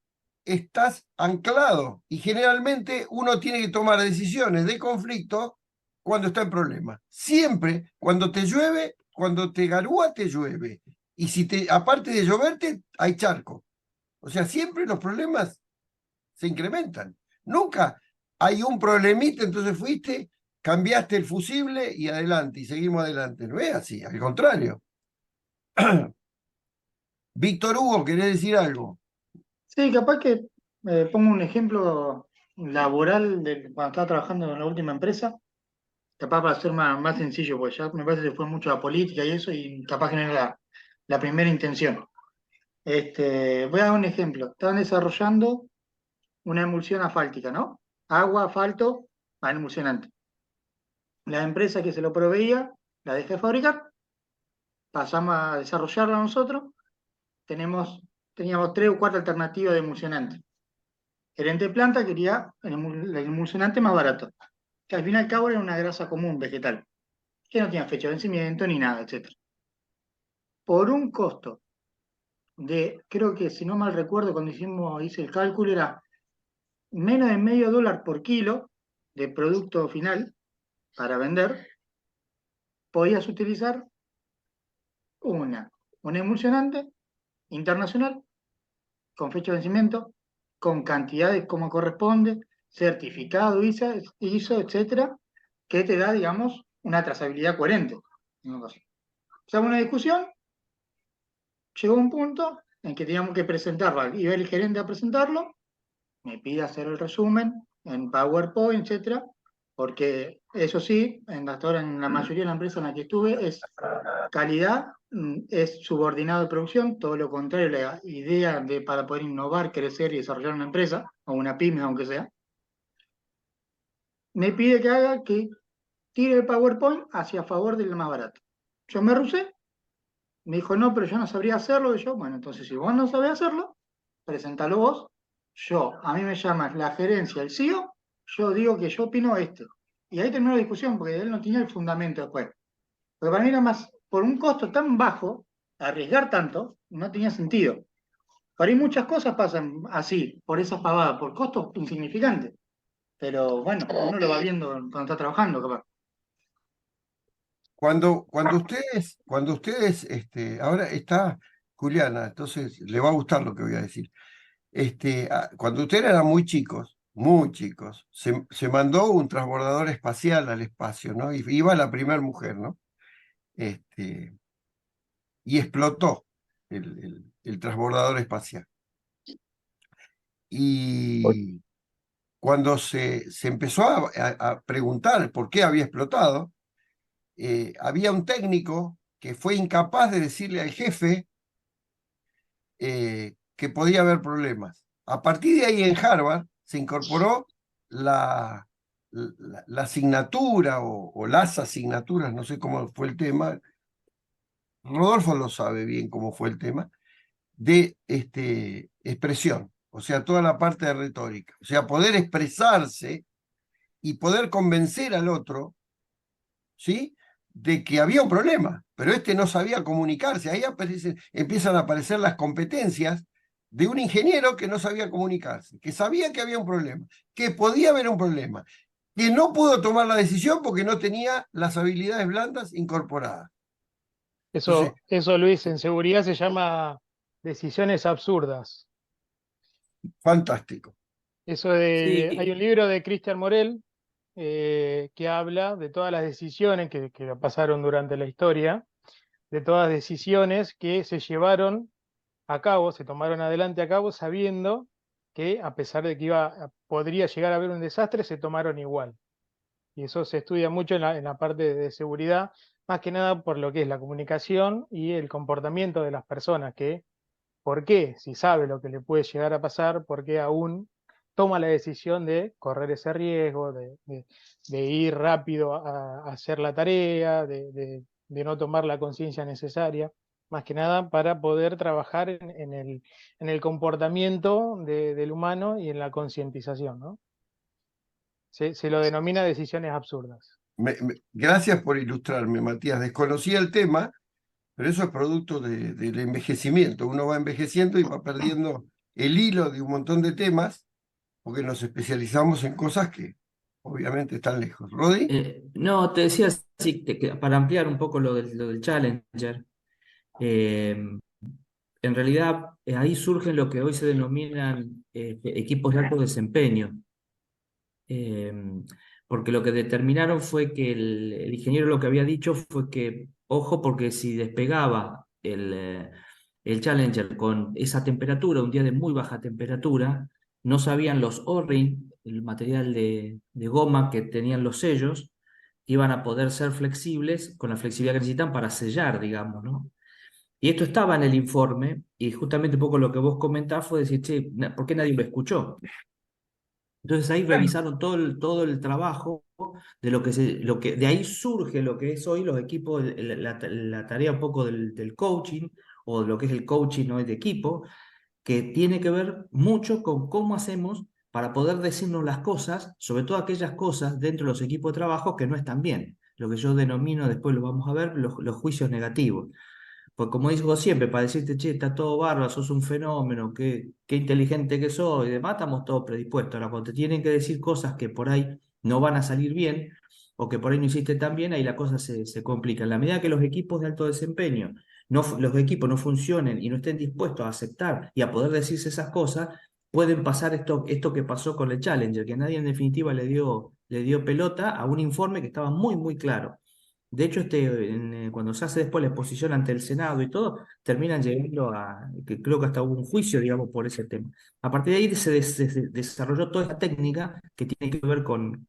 estás anclado. Y generalmente uno tiene que tomar decisiones de conflicto cuando está en problema. Siempre, cuando te llueve, cuando te garúa, te llueve. Y si aparte de lloverte, hay charco. O sea, siempre los problemas se incrementan. Nunca hay un problemita, entonces fuiste, cambiaste el fusible y adelante, y seguimos adelante. No es así, al contrario. Víctor Hugo, ¿querés decir algo? Sí, capaz que pongo un ejemplo laboral de cuando estaba trabajando en la última empresa, capaz para ser más sencillo, porque ya me parece que fue mucho la política y eso, y capaz que no era la primera intención. Voy a dar un ejemplo. Estaban desarrollando una emulsión asfáltica, ¿no? Agua, asfalto, al emulsionante. La empresa que se lo proveía la dejé de fabricar, pasamos a desarrollarla nosotros, teníamos 3 o 4 alternativas de emulsionante. Gerente de planta quería el emulsionante más barato, que al fin y al cabo era una grasa común vegetal, que no tenía fecha de vencimiento ni nada, etc. Por un costo de, creo que si no mal recuerdo, cuando hice el cálculo, era menos de $0,5 por kilo de producto final para vender, podías utilizar un emulsionante internacional con fecha de vencimiento, con cantidades como corresponde, certificado ISO, etcétera, que te da, digamos, una trazabilidad coherente. Se hace una discusión, llegó un punto en que teníamos que presentarlo, iba el gerente a presentarlo, me pide hacer el resumen en PowerPoint, etcétera, porque eso sí, hasta ahora en la mayoría de las empresas en las que estuve, es calidad, es subordinado de producción, todo lo contrario, la idea para poder innovar, crecer y desarrollar una empresa, o una pyme, aunque sea, me pide que tire el PowerPoint hacia favor del más barato. Yo me rehusé, me dijo, no, pero yo no sabría hacerlo, y yo, bueno, entonces si vos no sabés hacerlo, presentalo vos, a mí me llamas la gerencia, el CEO, yo digo que yo opino esto. Y ahí terminó la discusión, porque él no tenía el fundamento después. Porque para mí era más, por un costo tan bajo, arriesgar tanto, no tenía sentido. Para ahí muchas cosas pasan así, por esas pavadas, por costos insignificantes. Pero bueno, uno lo va viendo cuando está trabajando, capaz. Cuando ustedes, ahora está Juliana, entonces le va a gustar lo que voy a decir. Cuando ustedes eran muy chicos, se mandó un transbordador espacial al espacio, ¿no? Y iba la primera mujer, ¿no? Y explotó el transbordador espacial. Y cuando se empezó a preguntar por qué había explotado, había un técnico que fue incapaz de decirle al jefe que podía haber problemas. A partir de ahí en Harvard se incorporó la asignatura o las asignaturas, no sé cómo fue el tema, Rodolfo lo sabe bien cómo fue el tema, de expresión, o sea, toda la parte de retórica, o sea, poder expresarse y poder convencer al otro, ¿sí?, de que había un problema, pero no sabía comunicarse. Ahí empiezan a aparecer las competencias de un ingeniero que no sabía comunicarse, que sabía que había un problema, que podía haber un problema, que no pudo tomar la decisión porque no tenía las habilidades blandas incorporadas. Entonces, Eso, Luis, en seguridad se llama decisiones absurdas. fantástico. Hay un libro de Christian Morel que habla de todas las decisiones que pasaron durante la historia, de todas las decisiones que se llevaron a cabo, se tomaron adelante a cabo, sabiendo que a pesar de que podría llegar a haber un desastre, se tomaron igual. Y eso se estudia mucho en la parte de seguridad, más que nada por lo que es la comunicación y el comportamiento de las personas, ¿por qué? Si sabe lo que le puede llegar a pasar, ¿por qué aún toma la decisión de correr ese riesgo, de ir rápido a hacer la tarea, de no tomar la conciencia necesaria? Más que nada para poder trabajar en el comportamiento del humano y en la concientización, ¿no? Se lo denomina decisiones absurdas. Gracias por ilustrarme, Matías. Desconocía el tema, pero eso es producto del envejecimiento. Uno va envejeciendo y va perdiendo el hilo de un montón de temas, porque nos especializamos en cosas que obviamente están lejos. ¿Rodi? No, te decía sí, para ampliar un poco lo del Challenger, en realidad ahí surgen lo que hoy se denominan equipos de alto desempeño. Porque lo que determinaron fue que el ingeniero lo que había dicho fue que, ojo, porque si despegaba el Challenger con esa temperatura, un día de muy baja temperatura, no sabían los O-ring, el material de goma que tenían los sellos, que iban a poder ser flexibles con la flexibilidad que necesitan para sellar, digamos, ¿no? Y esto estaba en el informe, y justamente un poco lo que vos comentás fue decir, che, ¿por qué nadie lo escuchó? Entonces ahí revisaron todo el trabajo de lo que de ahí surge lo que es hoy los equipos, la tarea un poco del coaching o lo que es el coaching, ¿no?, de equipo, que tiene que ver mucho con cómo hacemos para poder decirnos las cosas, sobre todo aquellas cosas dentro de los equipos de trabajo que no están bien. Lo que yo denomino, después lo vamos a ver, los juicios negativos. Pues como digo siempre, para decirte, che, está todo bárbaro, sos un fenómeno, qué inteligente que sos y demás, estamos todos predispuestos. Ahora, cuando te tienen que decir cosas que por ahí no van a salir bien, o que por ahí no hiciste tan bien, ahí la cosa se complica. En la medida que los equipos de alto desempeño, los equipos no funcionen y no estén dispuestos a aceptar y a poder decirse esas cosas, pueden pasar esto que pasó con el Challenger, que nadie en definitiva le dio pelota a un informe que estaba muy, muy claro. De hecho, cuando se hace después la exposición ante el Senado y todo, terminan llegando que creo que hasta hubo un juicio, digamos, por ese tema. A partir de ahí se desarrolló toda esta técnica que tiene que ver con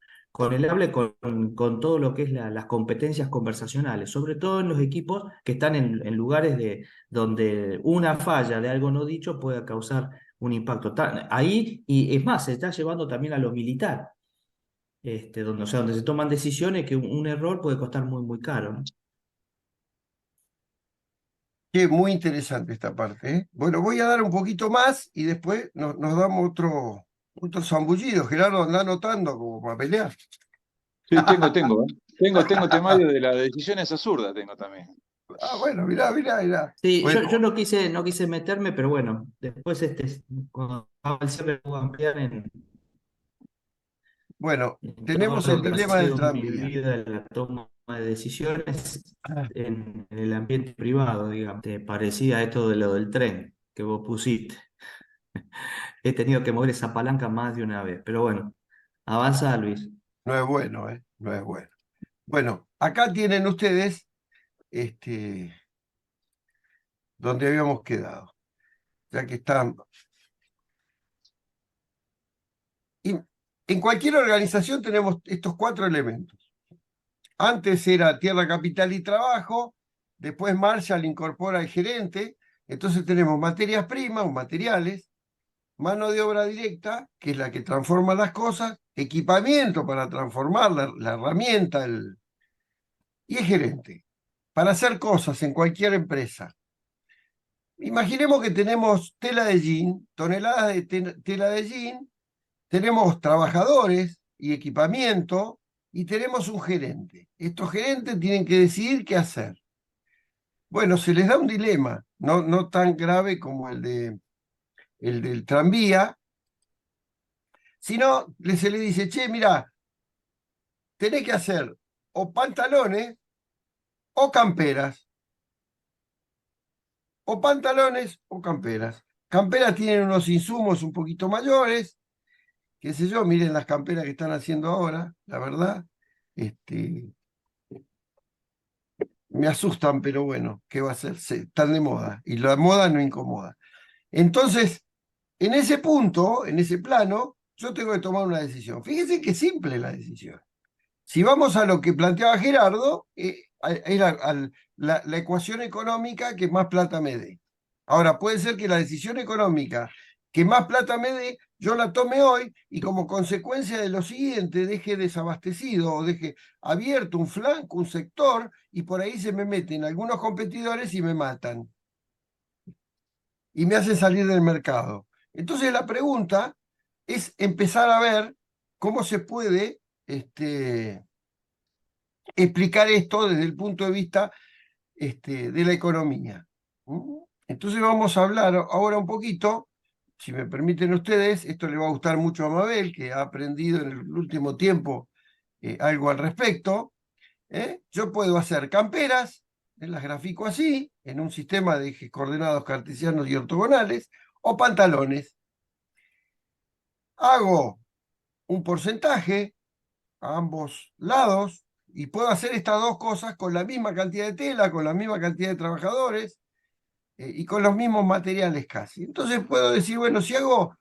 el habla y con todo lo que es las competencias conversacionales, sobre todo en los equipos que están en lugares donde una falla de algo no dicho puede causar un impacto. Ahí, y es más, se está llevando también a lo militar. Donde se toman decisiones que un error puede costar muy, muy caro, ¿no? Qué muy interesante esta parte, ¿eh? Bueno, voy a dar un poquito más y después nos damos otro zambullido. Gerardo, anda anotando como para pelear. Sí, tengo. Tengo temario de las decisiones absurdas, tengo también. Ah, bueno, mirá. Sí, Bueno, yo no quise meterme, pero bueno, después cuando haga el cierre puedo ampliar en en todo tenemos el lo que ha dilema del sido mi tranvía. vida en la toma de decisiones en el ambiente privado, digamos, parecida a esto de lo del tren que vos pusiste. He tenido que mover esa palanca más de una vez, pero bueno, avanza Luis. No es bueno, ¿eh? No es bueno. Bueno, acá tienen ustedes donde habíamos quedado, ya que están. Y en cualquier organización tenemos estos 4 elementos. Antes era tierra, capital y trabajo, después Marshall incorpora al gerente, entonces tenemos materias primas o materiales, mano de obra directa, que es la que transforma las cosas, equipamiento para transformar la herramienta, y el gerente, para hacer cosas en cualquier empresa. Imaginemos que tenemos tela de jean, toneladas de tela de jean, tenemos trabajadores y equipamiento, y tenemos un gerente. Estos gerentes tienen que decidir qué hacer. Bueno, se les da un dilema, no tan grave como el del tranvía, sino se le dice, che, mira, tenés que hacer o pantalones o camperas. O pantalones o camperas. Camperas tienen unos insumos un poquito mayores, qué sé yo, miren las camperas que están haciendo ahora, la verdad. Me asustan, pero bueno, ¿qué va a ser? Están de moda y la moda no incomoda. Entonces, en ese punto, en ese plano, yo tengo que tomar una decisión. Fíjense qué simple la decisión. Si vamos a lo que planteaba Gerardo, era la ecuación económica que más plata me dé. Ahora, puede ser que la decisión económica que más plata me dé, yo la tome hoy y como consecuencia de lo siguiente deje desabastecido o deje abierto un flanco, un sector, y por ahí se me meten algunos competidores y me matan. Y me hacen salir del mercado. Entonces la pregunta es empezar a ver cómo se puede explicar esto desde el punto de vista de la economía. Entonces vamos a hablar ahora un poquito, si me permiten ustedes, esto le va a gustar mucho a Mabel, que ha aprendido en el último tiempo algo al respecto. Yo puedo hacer camperas, las grafico así, en un sistema de ejes coordenados cartesianos y ortogonales, o pantalones. Hago un porcentaje a ambos lados, y puedo hacer estas dos cosas con la misma cantidad de tela, con la misma cantidad de trabajadores y con los mismos materiales casi. Entonces puedo decir, bueno, si hago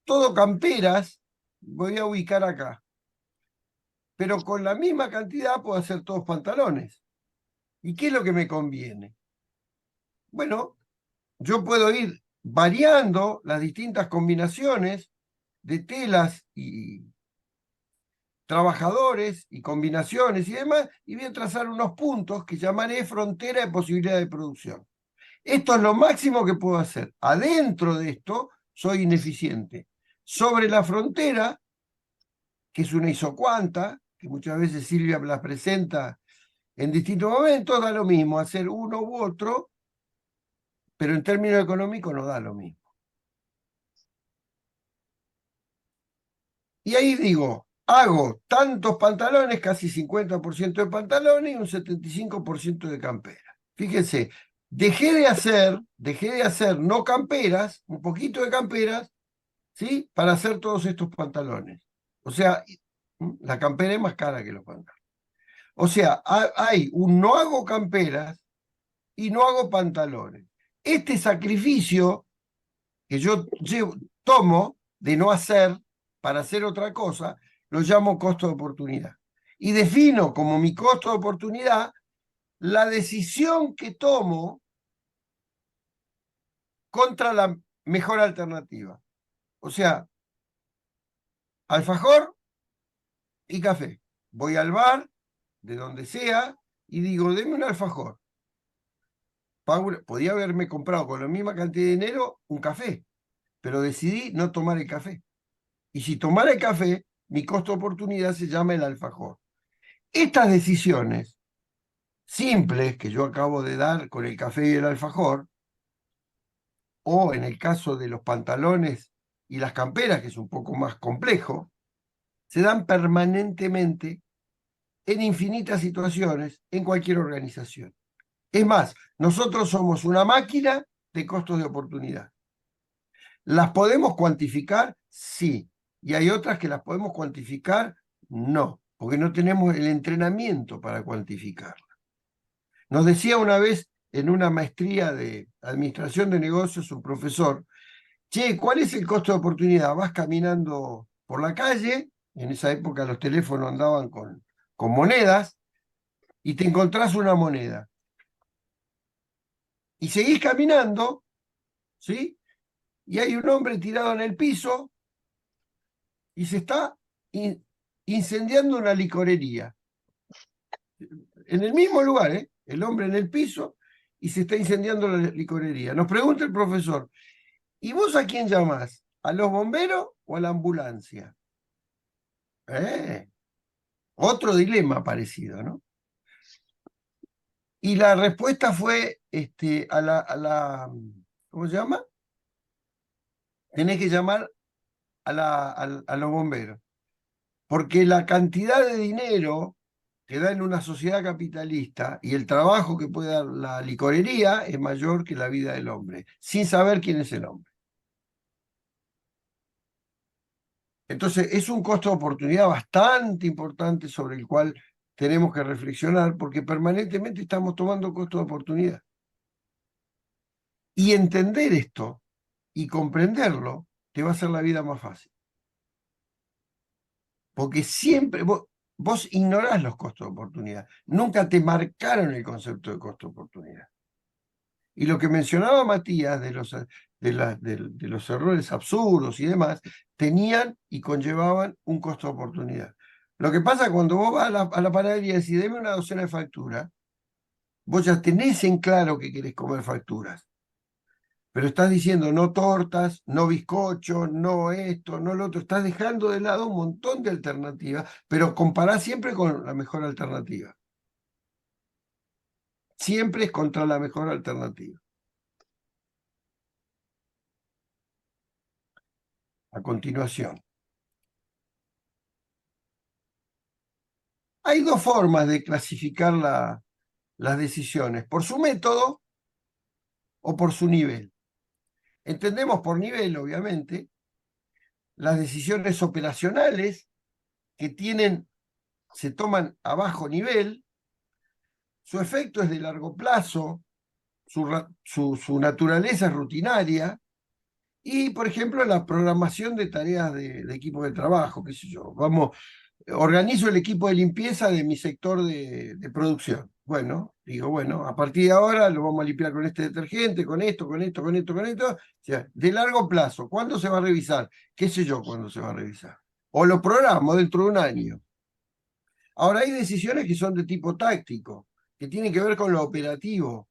todo camperas, voy a ubicar acá. Pero con la misma cantidad puedo hacer todos pantalones. ¿Y qué es lo que me conviene? Bueno, yo puedo ir variando las distintas combinaciones de telas y trabajadores y combinaciones y demás, y voy a trazar unos puntos que llamaré frontera de posibilidad de producción. Esto es lo máximo que puedo hacer. Adentro de esto soy ineficiente. Sobre la frontera, que es una isocuanta, que muchas veces Silvia la presenta en distintos momentos, da lo mismo hacer uno u otro, pero en términos económicos no da lo mismo. Y ahí digo, hago tantos pantalones, casi 50% de pantalones y un 75% de campera. Fíjense, dejé de hacer no camperas, un poquito de camperas, ¿sí? Para hacer todos estos pantalones. O sea, la campera es más cara que los pantalones. O sea, hay un no hago camperas y no hago pantalones. Este sacrificio que yo tomo de no hacer para hacer otra cosa, lo llamo costo de oportunidad. Y defino como mi costo de oportunidad la decisión que tomo contra la mejor alternativa. O sea, alfajor y café. Voy al bar, de donde sea, y digo, deme un alfajor. Podía haberme comprado con la misma cantidad de dinero un café, pero decidí no tomar el café. Y si tomara el café, mi costo de oportunidad se llama el alfajor. Estas decisiones simples que yo acabo de dar con el café y el alfajor, o en el caso de los pantalones y las camperas, que es un poco más complejo, se dan permanentemente en infinitas situaciones en cualquier organización. Es más, nosotros somos una máquina de costos de oportunidad. ¿Las podemos cuantificar? Sí. Y hay otras que las podemos cuantificar, no, porque no tenemos el entrenamiento para cuantificarlas. Nos decía una vez en una maestría de administración de negocios un profesor, che, ¿cuál es el costo de oportunidad? Vas caminando por la calle, en esa época los teléfonos andaban con monedas, y te encontrás una moneda. Y seguís caminando, ¿sí? Y hay un hombre tirado en el piso y se está incendiando una licorería. En el mismo lugar, ¿eh? El hombre en el piso y se está incendiando la licorería. Nos pregunta el profesor, ¿y vos a quién llamás? ¿A los bomberos o a la ambulancia? Otro dilema parecido, ¿no? Y la respuesta fue a la ¿cómo se llama? Tenés que llamar a los bomberos. Porque la cantidad de dinero que da en una sociedad capitalista y el trabajo que puede dar la licorería es mayor que la vida del hombre, sin saber quién es el hombre. Entonces, es un costo de oportunidad bastante importante sobre el cual tenemos que reflexionar, porque permanentemente estamos tomando costo de oportunidad. Y entender esto y comprenderlo te va a hacer la vida más fácil. Porque siempre vos ignorás los costos de oportunidad. Nunca te marcaron el concepto de costo de oportunidad. Y lo que mencionaba Matías de los errores absurdos y demás, tenían y conllevaban un costo de oportunidad. Lo que pasa cuando vos vas a la panadería y decís, deme una docena de facturas, vos ya tenés en claro que querés comer facturas. Pero estás diciendo no tortas, no bizcocho, no esto, no lo otro. Estás dejando de lado un montón de alternativas, pero comparás siempre con la mejor alternativa. Siempre es contra la mejor alternativa. A continuación. Hay dos formas de clasificar las decisiones, por su método o por su nivel. Entendemos por nivel, obviamente, las decisiones operacionales que se toman a bajo nivel, su efecto es de largo plazo, su naturaleza es rutinaria, y, por ejemplo, la programación de tareas de equipo de trabajo, qué sé yo. Organizo el equipo de limpieza de mi sector de producción. Bueno, digo, bueno, a partir de ahora lo vamos a limpiar con este detergente, con esto, con esto, con esto, con esto. O sea, de largo plazo, ¿cuándo se va a revisar? ¿Qué sé yo cuándo se va a revisar? O lo programo dentro de un año. Ahora hay decisiones que son de tipo táctico, que tienen que ver con lo operativo.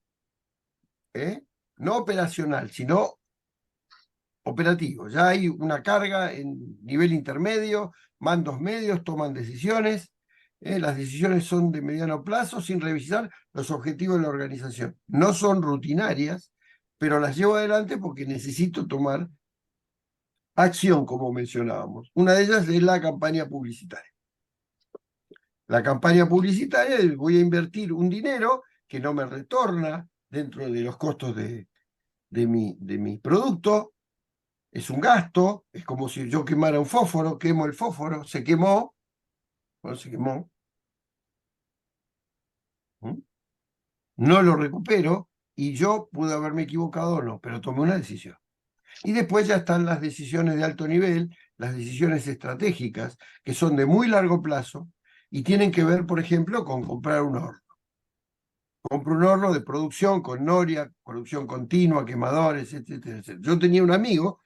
no operacional, sino operativo. Ya hay una carga en nivel intermedio, mandos medios toman decisiones, las decisiones son de mediano plazo sin revisar los objetivos de la organización. No son rutinarias, pero las llevo adelante porque necesito tomar acción, como mencionábamos. Una de ellas es la campaña publicitaria. La campaña publicitaria, voy a invertir un dinero que no me retorna dentro de los costos de mi producto. Es un gasto, es como si yo quemara un fósforo, quemo el fósforo, se quemó, bueno, se quemó. No lo recupero y yo pude haberme equivocado o no, pero tomé una decisión. Y después ya están las decisiones de alto nivel, las decisiones estratégicas, que son de muy largo plazo y tienen que ver, por ejemplo, con comprar un horno. Compro un horno de producción con noria, producción continua, quemadores, etcétera, etcétera. Yo tenía un amigo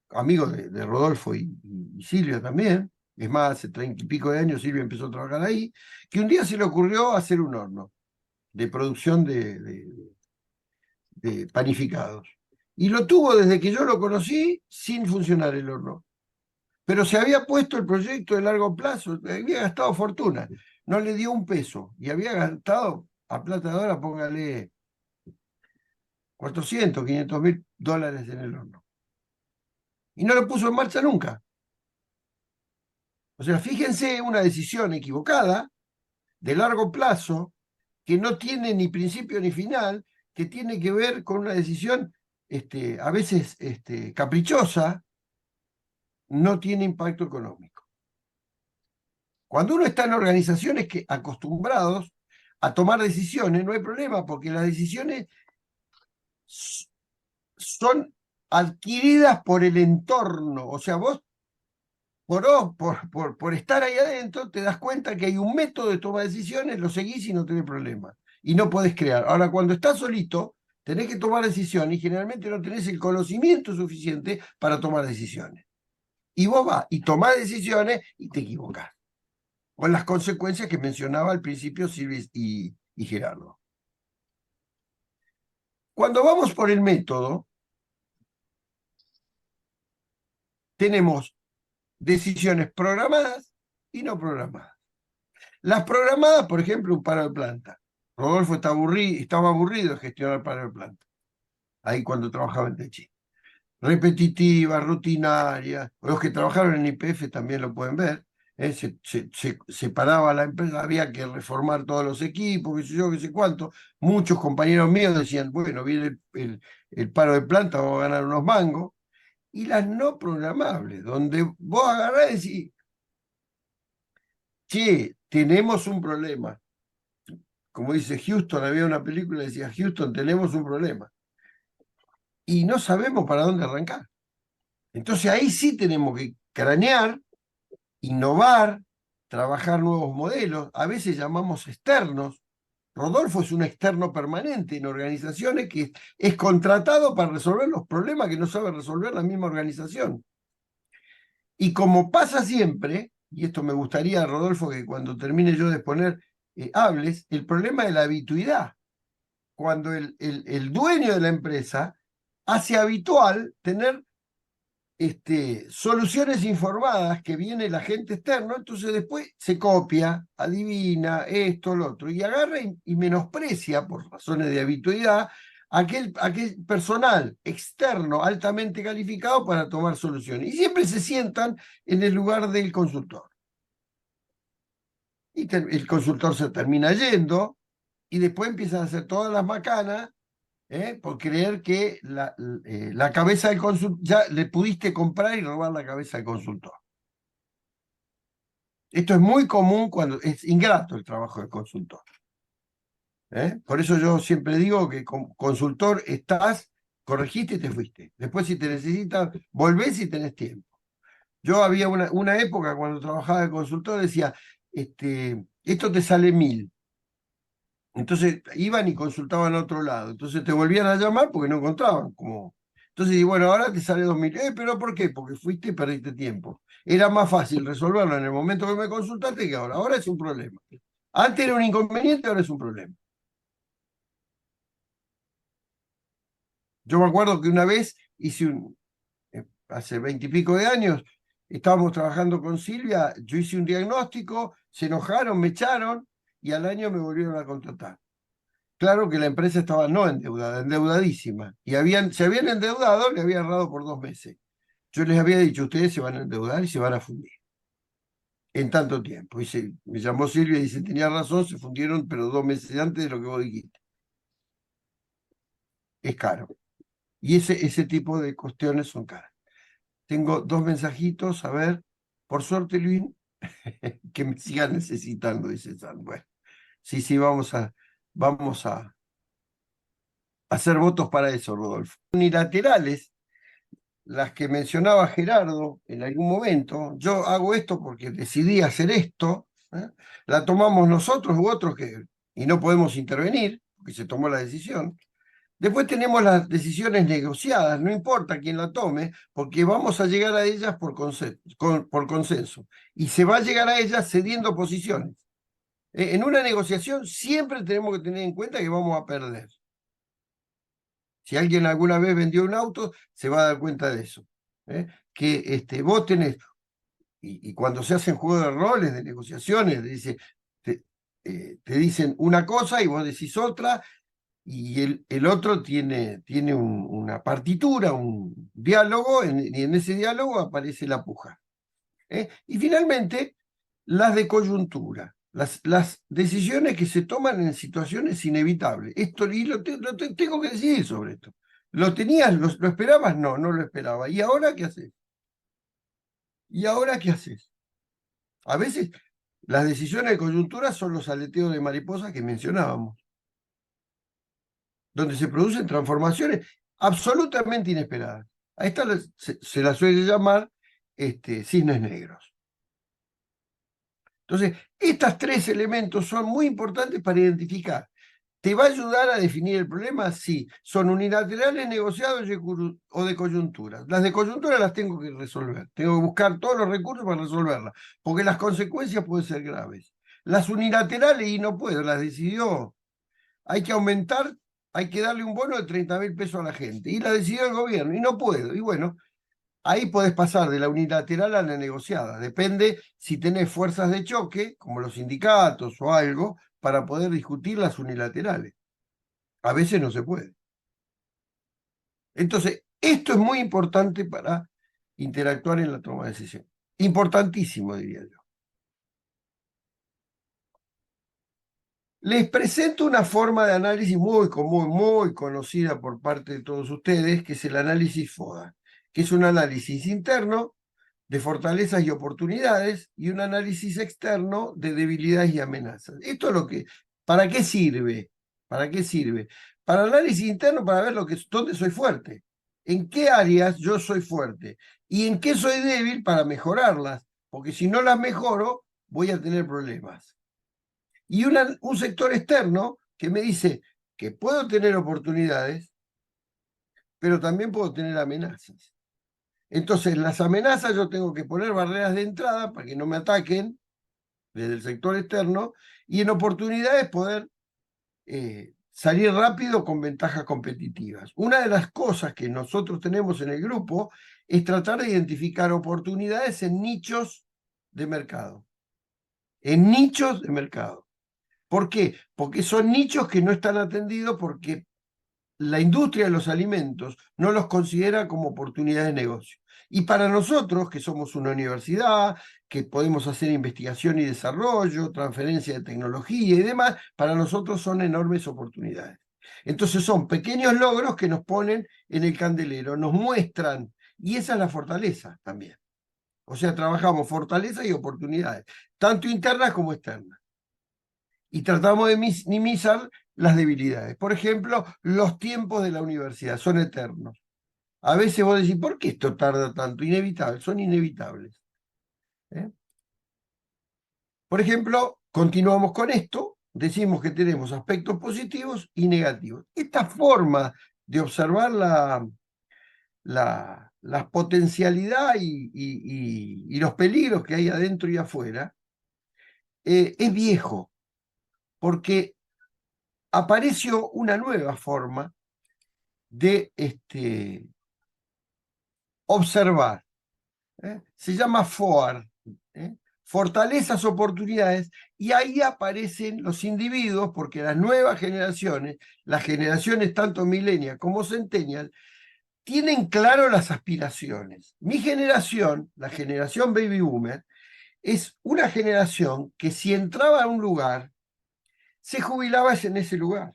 de Rodolfo y Silvia también, es más, hace 30 y pico de años Silvia empezó a trabajar ahí, que un día se le ocurrió hacer un horno de producción de panificados. Y lo tuvo desde que yo lo conocí sin funcionar el horno. Pero se había puesto el proyecto de largo plazo, había gastado fortuna, no le dio un peso y había gastado a plata de ahora, póngale 400, 500 mil dólares en el horno. Y no lo puso en marcha nunca. O sea, fíjense, una decisión equivocada, de largo plazo, que no tiene ni principio ni final, que tiene que ver con una decisión a veces caprichosa, no tiene impacto económico. Cuando uno está en organizaciones que acostumbrados a tomar decisiones, no hay problema, porque las decisiones son adquiridas por el entorno. O sea, vos por estar ahí adentro, te das cuenta que hay un método de toma de decisiones, lo seguís y no tenés problema. Y no podés crear. Ahora, cuando estás solito, tenés que tomar decisiones y generalmente no tenés el conocimiento suficiente para tomar decisiones. Y vos vas y tomás decisiones y te equivocás. Con las consecuencias que mencionaba al principio Silvia y Gerardo. Cuando vamos por el método, tenemos decisiones programadas y no programadas. Las programadas, por ejemplo, un paro de planta. Rodolfo estaba aburrido de gestionar paro de planta, ahí cuando trabajaba en Techi. Repetitivas, rutinarias, los que trabajaron en YPF también lo pueden ver. Se paraba la empresa, había que reformar todos los equipos, qué sé yo, qué sé cuánto. Muchos compañeros míos decían, bueno, viene el paro de planta, vamos a ganar unos mangos. Y las no programables, donde vos agarrás y decís, che, tenemos un problema. Como dice Houston, había una película que decía, Houston, tenemos un problema. Y no sabemos para dónde arrancar. Entonces ahí sí tenemos que cranear, innovar, trabajar nuevos modelos. A veces llamamos externos. Rodolfo es un externo permanente en organizaciones que es contratado para resolver los problemas que no sabe resolver la misma organización. Y como pasa siempre, y esto me gustaría, Rodolfo, que cuando termine yo de exponer, hables, el problema de la habituidad. Cuando el dueño de la empresa hace habitual tener soluciones informadas que viene el agente externo, entonces después se copia, adivina, esto, lo otro, y agarra y menosprecia, por razones de habitualidad, aquel personal externo altamente calificado para tomar soluciones. Y siempre se sientan en el lugar del consultor. Y el consultor se termina yendo, y después empiezan a hacer todas las macanas, por creer que la cabeza del consultor, ya le pudiste comprar y robar la cabeza del consultor. Esto es muy común cuando es ingrato el trabajo del consultor. Por eso yo siempre digo que como consultor estás, corregiste y te fuiste. Después si te necesitas, volvés y tenés tiempo. Yo había una época cuando trabajaba de consultor, decía, esto te sale 1000. Entonces iban y consultaban a otro lado. Entonces te volvían a llamar porque no encontraban. Entonces, y bueno, ahora te sale 2000. ¿Pero por qué? Porque fuiste y perdiste tiempo. Era más fácil resolverlo en el momento que me consultaste que ahora. Ahora es un problema. Antes era un inconveniente, ahora es un problema. Yo me acuerdo que una vez hace 20 y pico de años, estábamos trabajando con Silvia, yo hice un diagnóstico, se enojaron, me echaron y al año me volvieron a contratar. Claro que la empresa estaba no endeudada, endeudadísima. Y se habían endeudado, le había errado por 2 meses. Yo les había dicho, ustedes se van a endeudar y se van a fundir. En tanto tiempo. Me llamó Silvia y dice, tenía razón, se fundieron, pero 2 meses antes de lo que vos dijiste. Es caro. Y ese tipo de cuestiones son caras. Tengo 2 mensajitos, a ver. Por suerte, Luis, que me sigan necesitando, dice San. Bueno, sí, vamos a hacer votos para eso, Rodolfo. Unilaterales, las que mencionaba Gerardo en algún momento, yo hago esto porque decidí hacer esto, ¿eh? La tomamos nosotros u otros y no podemos intervenir, porque se tomó la decisión. Después tenemos las decisiones negociadas, no importa quién la tome, porque vamos a llegar a ellas por consenso. Y se va a llegar a ellas cediendo posiciones. En una negociación siempre tenemos que tener en cuenta que vamos a perder. Si alguien alguna vez vendió un auto, se va a dar cuenta de eso. Que vos tenés, y cuando se hacen juegos de roles, de negociaciones, te dicen una cosa y vos decís otra, y el otro tiene una partitura, un diálogo, y en ese diálogo aparece la puja. Y finalmente, las de coyuntura, las decisiones que se toman en situaciones inevitables. Esto tengo que decidir sobre esto. ¿Lo tenías? ¿Lo esperabas? No lo esperaba. ¿Y ahora qué haces? ¿Y ahora qué haces? A veces las decisiones de coyuntura son los aleteos de mariposa que mencionábamos, donde se producen transformaciones absolutamente inesperadas. A esta se la suele llamar cisnes negros. Entonces, estos 3 elementos son muy importantes para identificar. ¿Te va a ayudar a definir el problema? Sí. ¿Son unilaterales, negociados o de coyuntura? Las de coyuntura las tengo que resolver. Tengo que buscar todos los recursos para resolverlas, porque las consecuencias pueden ser graves. Las unilaterales, y no puedo, las decidió. Hay que aumentar, hay que darle un bono de 30.000 pesos a la gente. Y la decidió el gobierno, y no puedo. Y bueno, ahí podés pasar de la unilateral a la negociada. Depende si tenés fuerzas de choque, como los sindicatos o algo, para poder discutir las unilaterales. A veces no se puede. Entonces, esto es muy importante para interactuar en la toma de decisión. Importantísimo, diría yo. Les presento una forma de análisis muy común, muy conocida por parte de todos ustedes, que es el análisis FODA, que es un análisis interno de fortalezas y oportunidades y un análisis externo de debilidades y amenazas. Esto es lo que, ¿para qué sirve? ¿Para qué sirve? Para análisis interno, para ver dónde soy fuerte, en qué áreas yo soy fuerte y en qué soy débil para mejorarlas, porque si no las mejoro, voy a tener problemas. Y un sector externo que me dice que puedo tener oportunidades, pero también puedo tener amenazas. Entonces, las amenazas yo tengo que poner barreras de entrada para que no me ataquen desde el sector externo, y en oportunidades poder salir rápido con ventajas competitivas. Una de las cosas que nosotros tenemos en el grupo es tratar de identificar oportunidades en nichos de mercado. En nichos de mercado. ¿Por qué? Porque son nichos que no están atendidos porque la industria de los alimentos no los considera como oportunidades de negocio. Y para nosotros, que somos una universidad, que podemos hacer investigación y desarrollo, transferencia de tecnología y demás, para nosotros son enormes oportunidades. Entonces son pequeños logros que nos ponen en el candelero, nos muestran, y esa es la fortaleza también. O sea, trabajamos fortalezas y oportunidades, tanto internas como externas. Y tratamos de minimizar las debilidades. Por ejemplo, los tiempos de la universidad son eternos. A veces vos decís, ¿por qué esto tarda tanto? Inevitable, son inevitables. Por ejemplo, continuamos con esto, decimos que tenemos aspectos positivos y negativos. Esta forma de observar la potencialidad y los peligros que hay adentro y afuera es viejo, porque apareció una nueva forma de observar. Se llama FOAR, fortalezas, oportunidades, y ahí aparecen los individuos, porque las nuevas generaciones, las generaciones tanto millennial como centennial, tienen claro las aspiraciones. Mi generación, la generación baby boomer, es una generación que si entraba a un lugar, se jubilaba en ese lugar.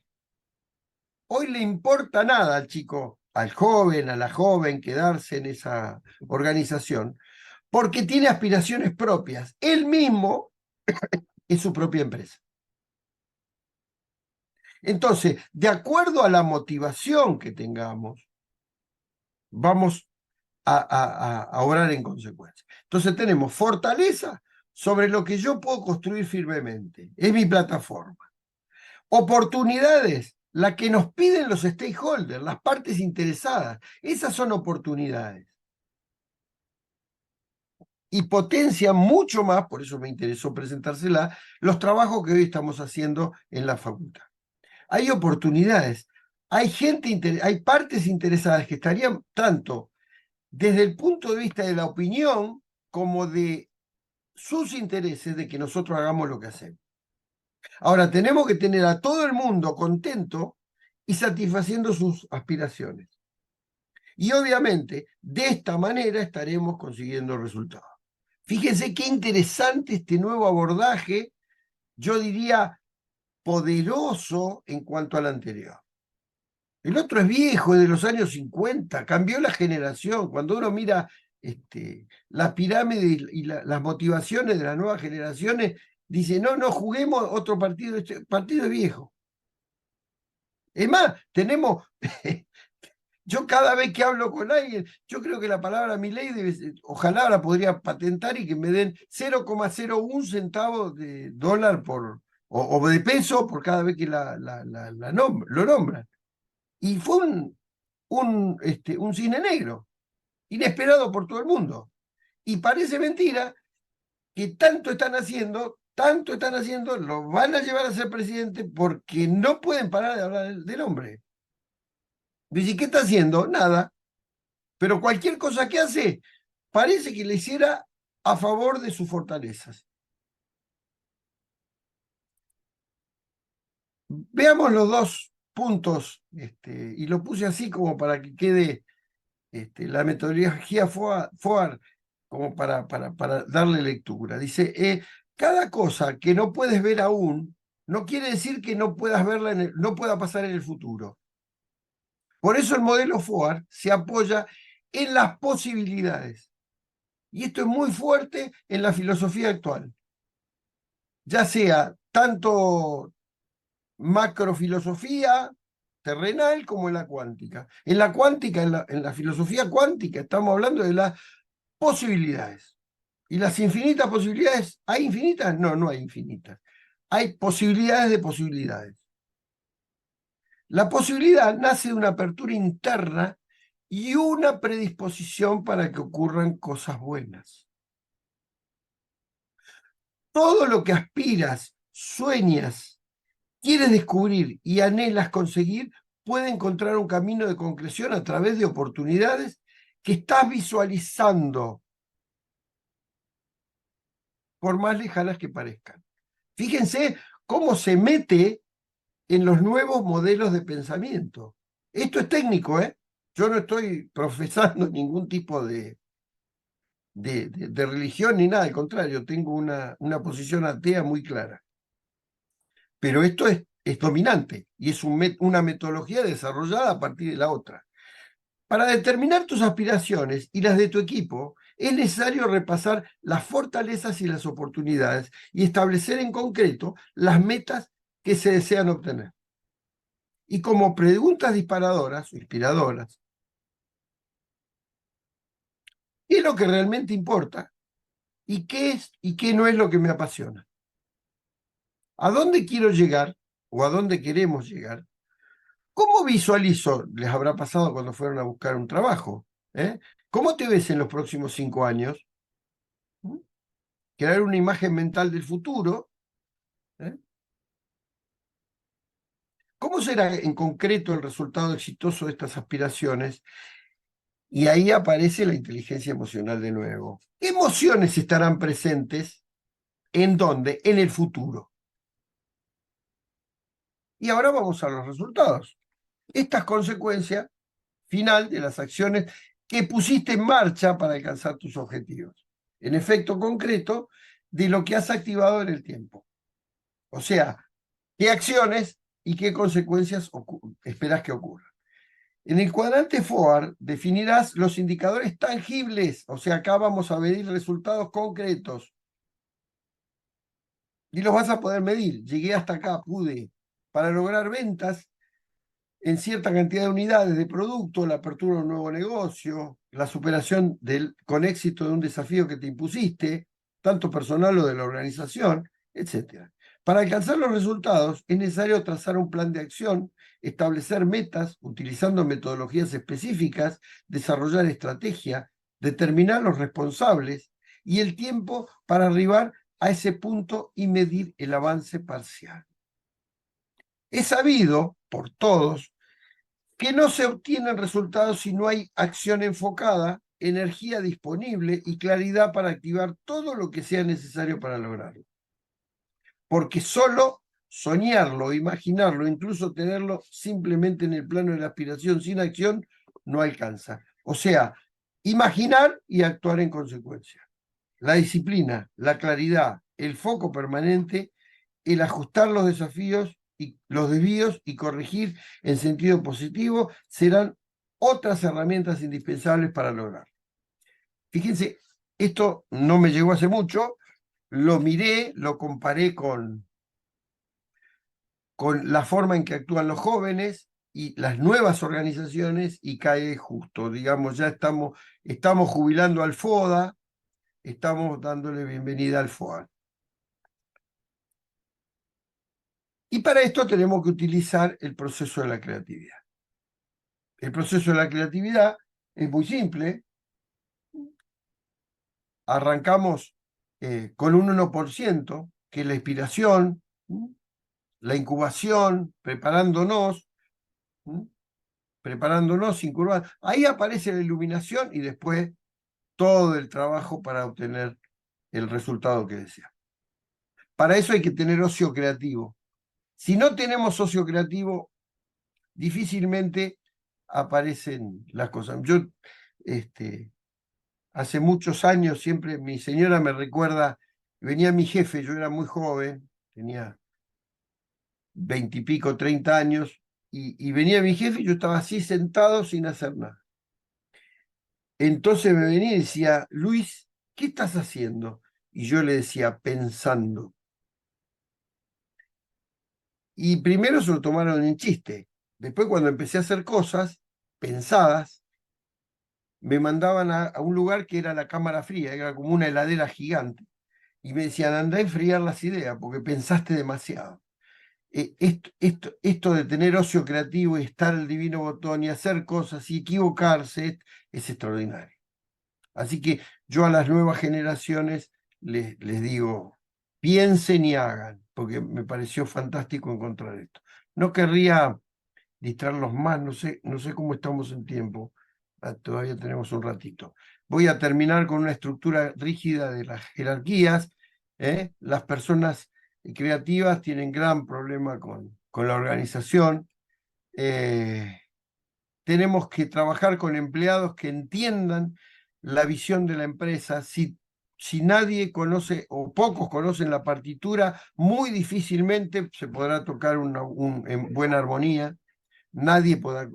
Hoy le importa nada al chico, al joven, a la joven, quedarse en esa organización, porque tiene aspiraciones propias. Él mismo es su propia empresa. Entonces, de acuerdo a la motivación que tengamos, vamos a obrar en consecuencia. Entonces tenemos fortaleza sobre lo que yo puedo construir firmemente. Es mi plataforma. Oportunidades, la que nos piden los stakeholders, las partes interesadas. Esas son oportunidades. Y potencia mucho más, por eso me interesó presentársela, los trabajos que hoy estamos haciendo en la facultad. Hay oportunidades, hay gente, hay partes interesadas que estarían tanto desde el punto de vista de la opinión como de sus intereses de que nosotros hagamos lo que hacemos. Ahora, tenemos que tener a todo el mundo contento y satisfaciendo sus aspiraciones. Y obviamente, de esta manera estaremos consiguiendo resultados. Fíjense qué interesante este nuevo abordaje, yo diría poderoso en cuanto al anterior. El otro es viejo, es de los años 50, cambió la generación. Cuando uno mira la pirámide y las motivaciones de las nuevas generaciones, dice, no, juguemos otro partido, este partido es viejo. Es más, tenemos, yo cada vez que hablo con alguien, yo creo que la palabra Milei, ojalá la podría patentar y que me den 0,01 centavos de dólar o de peso por cada vez que lo nombran. Y fue un cisne negro, inesperado por todo el mundo. Y parece mentira que tanto están haciendo, lo van a llevar a ser presidente porque no pueden parar de hablar del hombre. Dice, ¿qué está haciendo? Nada. Pero cualquier cosa que hace, parece que le hiciera a favor de sus fortalezas. Veamos los dos puntos, y lo puse así como para que quede la metodología FOAR como para darle lectura. Dice, cada cosa que no puedes ver aún, no quiere decir que no puedas verla, no pueda pasar en el futuro. Por eso el modelo FOAR se apoya en las posibilidades. Y esto es muy fuerte en la filosofía actual. Ya sea tanto macrofilosofía terrenal como en la cuántica. En la cuántica, en la filosofía cuántica, estamos hablando de las posibilidades. ¿Y las infinitas posibilidades? ¿Hay infinitas? No, no hay infinitas. Hay posibilidades de posibilidades. La posibilidad nace de una apertura interna y una predisposición para que ocurran cosas buenas. Todo lo que aspiras, sueñas, quieres descubrir y anhelas conseguir, puede encontrar un camino de concreción a través de oportunidades que estás visualizando, por más lejanas que parezcan. Fíjense cómo se mete en los nuevos modelos de pensamiento. Esto es técnico, ¿eh? Yo no estoy profesando ningún tipo de religión ni nada, al contrario, tengo una posición atea muy clara. Pero esto es dominante y es una metodología desarrollada a partir de la otra. Para determinar tus aspiraciones y las de tu equipo, es necesario repasar las fortalezas y las oportunidades y establecer en concreto las metas que se desean obtener. Y como preguntas disparadoras o inspiradoras, ¿qué es lo que realmente importa? ¿Y qué es y qué no es lo que me apasiona? ¿A dónde quiero llegar o a dónde queremos llegar? ¿Cómo visualizo? Les habrá pasado cuando fueron a buscar un trabajo. ¿Cómo te ves en los próximos 5 años? Crear una imagen mental del futuro. ¿Cómo será en concreto el resultado exitoso de estas aspiraciones? Y ahí aparece la inteligencia emocional de nuevo. ¿Qué emociones estarán presentes? ¿En dónde? En el futuro. Y ahora vamos a los resultados. Esta es consecuencia final de las acciones que pusiste en marcha para alcanzar tus objetivos. En efecto concreto de lo que has activado en el tiempo. O sea, qué acciones y qué consecuencias esperas que ocurran. En el cuadrante FOAR definirás los indicadores tangibles, o sea, acá vamos a medir resultados concretos. Y los vas a poder medir. Llegué hasta acá, pude. Para lograr ventas en cierta cantidad de unidades de producto, la apertura de un nuevo negocio, la superación con éxito de un desafío que te impusiste, tanto personal o de la organización, etc. Para alcanzar los resultados es necesario trazar un plan de acción, establecer metas utilizando metodologías específicas, desarrollar estrategia, determinar los responsables y el tiempo para arribar a ese punto y medir el avance parcial. Es sabido por todos que no se obtienen resultados si no hay acción enfocada, energía disponible y claridad para activar todo lo que sea necesario para lograrlo. Porque solo soñarlo, imaginarlo, incluso tenerlo simplemente en el plano de la aspiración sin acción, no alcanza. O sea, imaginar y actuar en consecuencia. La disciplina, la claridad, el foco permanente, el ajustar los desafíos y los desvíos y corregir en sentido positivo serán otras herramientas indispensables para lograr. Fíjense, esto no me llegó hace mucho, lo miré, lo comparé con la forma en que actúan los jóvenes y las nuevas organizaciones y cae justo. Digamos, ya estamos jubilando al FODA, estamos dándole bienvenida al FOA. Y para esto tenemos que utilizar el proceso de la creatividad. El proceso de la creatividad es muy simple. Arrancamos con un 1%, que es la inspiración, la incubación, preparándonos, incubando. Ahí aparece la iluminación y después todo el trabajo para obtener el resultado que deseamos. Para eso hay que tener ocio creativo. Si no tenemos ocio creativo, difícilmente aparecen las cosas. Yo, hace muchos años, siempre mi señora me recuerda, venía mi jefe, yo era muy joven, tenía 20 y pico, 30 años, y venía mi jefe y yo estaba así sentado sin hacer nada. Entonces me venía y decía, Luis, ¿qué estás haciendo? Y yo le decía, pensando. Y primero se lo tomaron en chiste. Después, cuando empecé a hacer cosas pensadas, me mandaban a un lugar que era la cámara fría, era como una heladera gigante. Y me decían, anda a enfriar las ideas, porque pensaste demasiado. Esto de tener ocio creativo y estar al divino botón y hacer cosas y equivocarse es extraordinario. Así que yo a las nuevas generaciones les digo, piensen y hagan, porque me pareció fantástico encontrar esto. No querría distraerlos más, no sé cómo estamos en tiempo, todavía tenemos un ratito. Voy a terminar con una estructura rígida de las jerarquías. Las personas creativas tienen gran problema con la organización. Tenemos que trabajar con empleados que entiendan la visión de la empresa. Si nadie conoce o pocos conocen la partitura, muy difícilmente se podrá tocar en buena armonía. Nadie podrá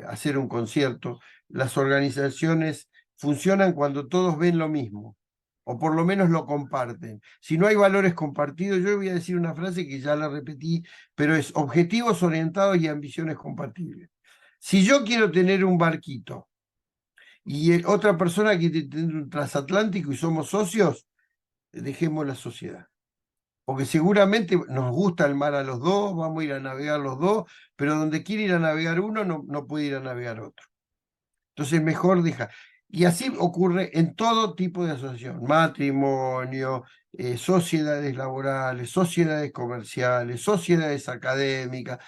hacer un concierto. Las organizaciones funcionan cuando todos ven lo mismo, o por lo menos lo comparten. Si no hay valores compartidos, yo voy a decir una frase que ya la repetí, pero es objetivos orientados y ambiciones compatibles. Si yo quiero tener un barquito y otra persona quiere tener un transatlántico y somos socios, dejemos la sociedad. Porque seguramente nos gusta el mar a los dos, vamos a ir a navegar los dos, pero donde quiere ir a navegar uno, no puede ir a navegar otro. Entonces mejor dejar. Y así ocurre en todo tipo de asociación: matrimonio, sociedades laborales, sociedades comerciales, sociedades académicas.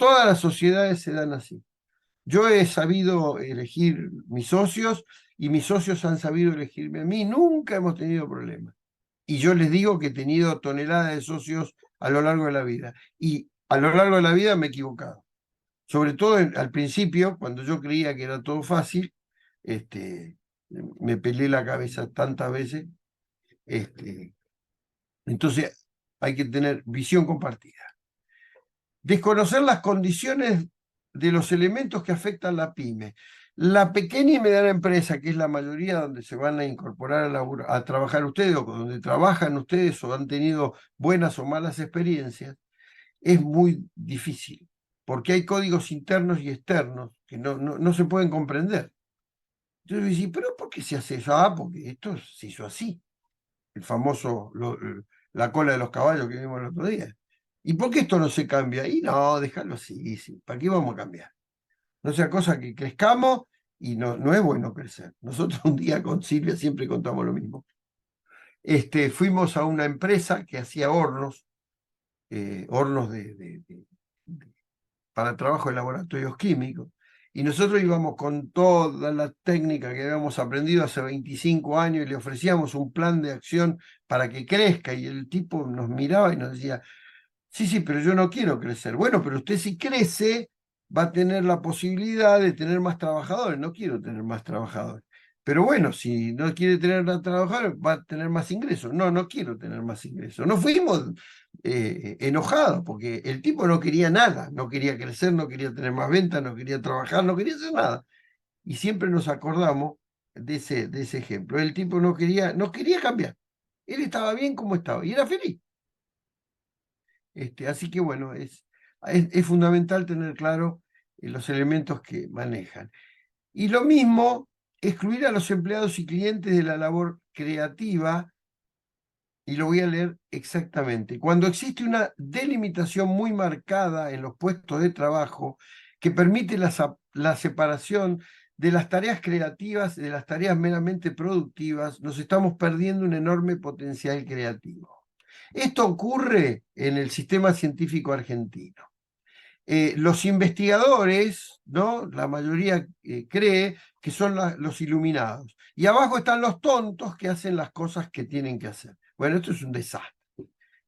Todas las sociedades se dan así. Yo he sabido elegir mis socios y mis socios han sabido elegirme a mí. Nunca hemos tenido problemas. Y yo les digo que he tenido toneladas de socios a lo largo de la vida. Y a lo largo de la vida me he equivocado. Sobre todo al principio, cuando yo creía que era todo fácil, me pelé la cabeza tantas veces. Entonces hay que tener visión compartida. Desconocer las condiciones de los elementos que afectan la pyme. La pequeña y mediana empresa, que es la mayoría donde se van a incorporar a trabajar ustedes, o donde trabajan ustedes o han tenido buenas o malas experiencias, es muy difícil, porque hay códigos internos y externos que no se pueden comprender. Entonces decís, pero ¿por qué se hace eso? Ah, porque esto se hizo así. El famoso, la cola de los caballos que vimos el otro día. ¿Y por qué esto no se cambia? Y no, déjalo así, sí. ¿Para qué vamos a cambiar? No sea cosa que crezcamos y no es bueno crecer. Nosotros un día con Silvia siempre contamos lo mismo. Fuimos a una empresa que hacía hornos, hornos para trabajo de laboratorios químicos, y nosotros íbamos con toda la técnica que habíamos aprendido hace 25 años y le ofrecíamos un plan de acción para que crezca, y el tipo nos miraba y nos decía, sí, pero yo no quiero crecer. Bueno, pero usted si crece va a tener la posibilidad de tener más trabajadores. No quiero tener más trabajadores. Pero bueno, si no quiere tener más trabajadores, va a tener más ingresos. No quiero tener más ingresos. Nos fuimos enojados porque el tipo no quería nada. No quería crecer, no quería tener más ventas, no quería trabajar, no quería hacer nada. Y siempre nos acordamos de ese ejemplo. El tipo no quería cambiar. Él estaba bien como estaba y era feliz. Así que bueno, es fundamental tener claro los elementos que manejan. Y lo mismo, excluir a los empleados y clientes de la labor creativa, y lo voy a leer exactamente. Cuando existe una delimitación muy marcada en los puestos de trabajo que permite la separación de las tareas creativas de las tareas meramente productivas, nos estamos perdiendo un enorme potencial creativo. Esto ocurre en el sistema científico argentino. Los investigadores, ¿no? La mayoría cree que son los iluminados. Y abajo están los tontos que hacen las cosas que tienen que hacer. Bueno, esto es un desastre.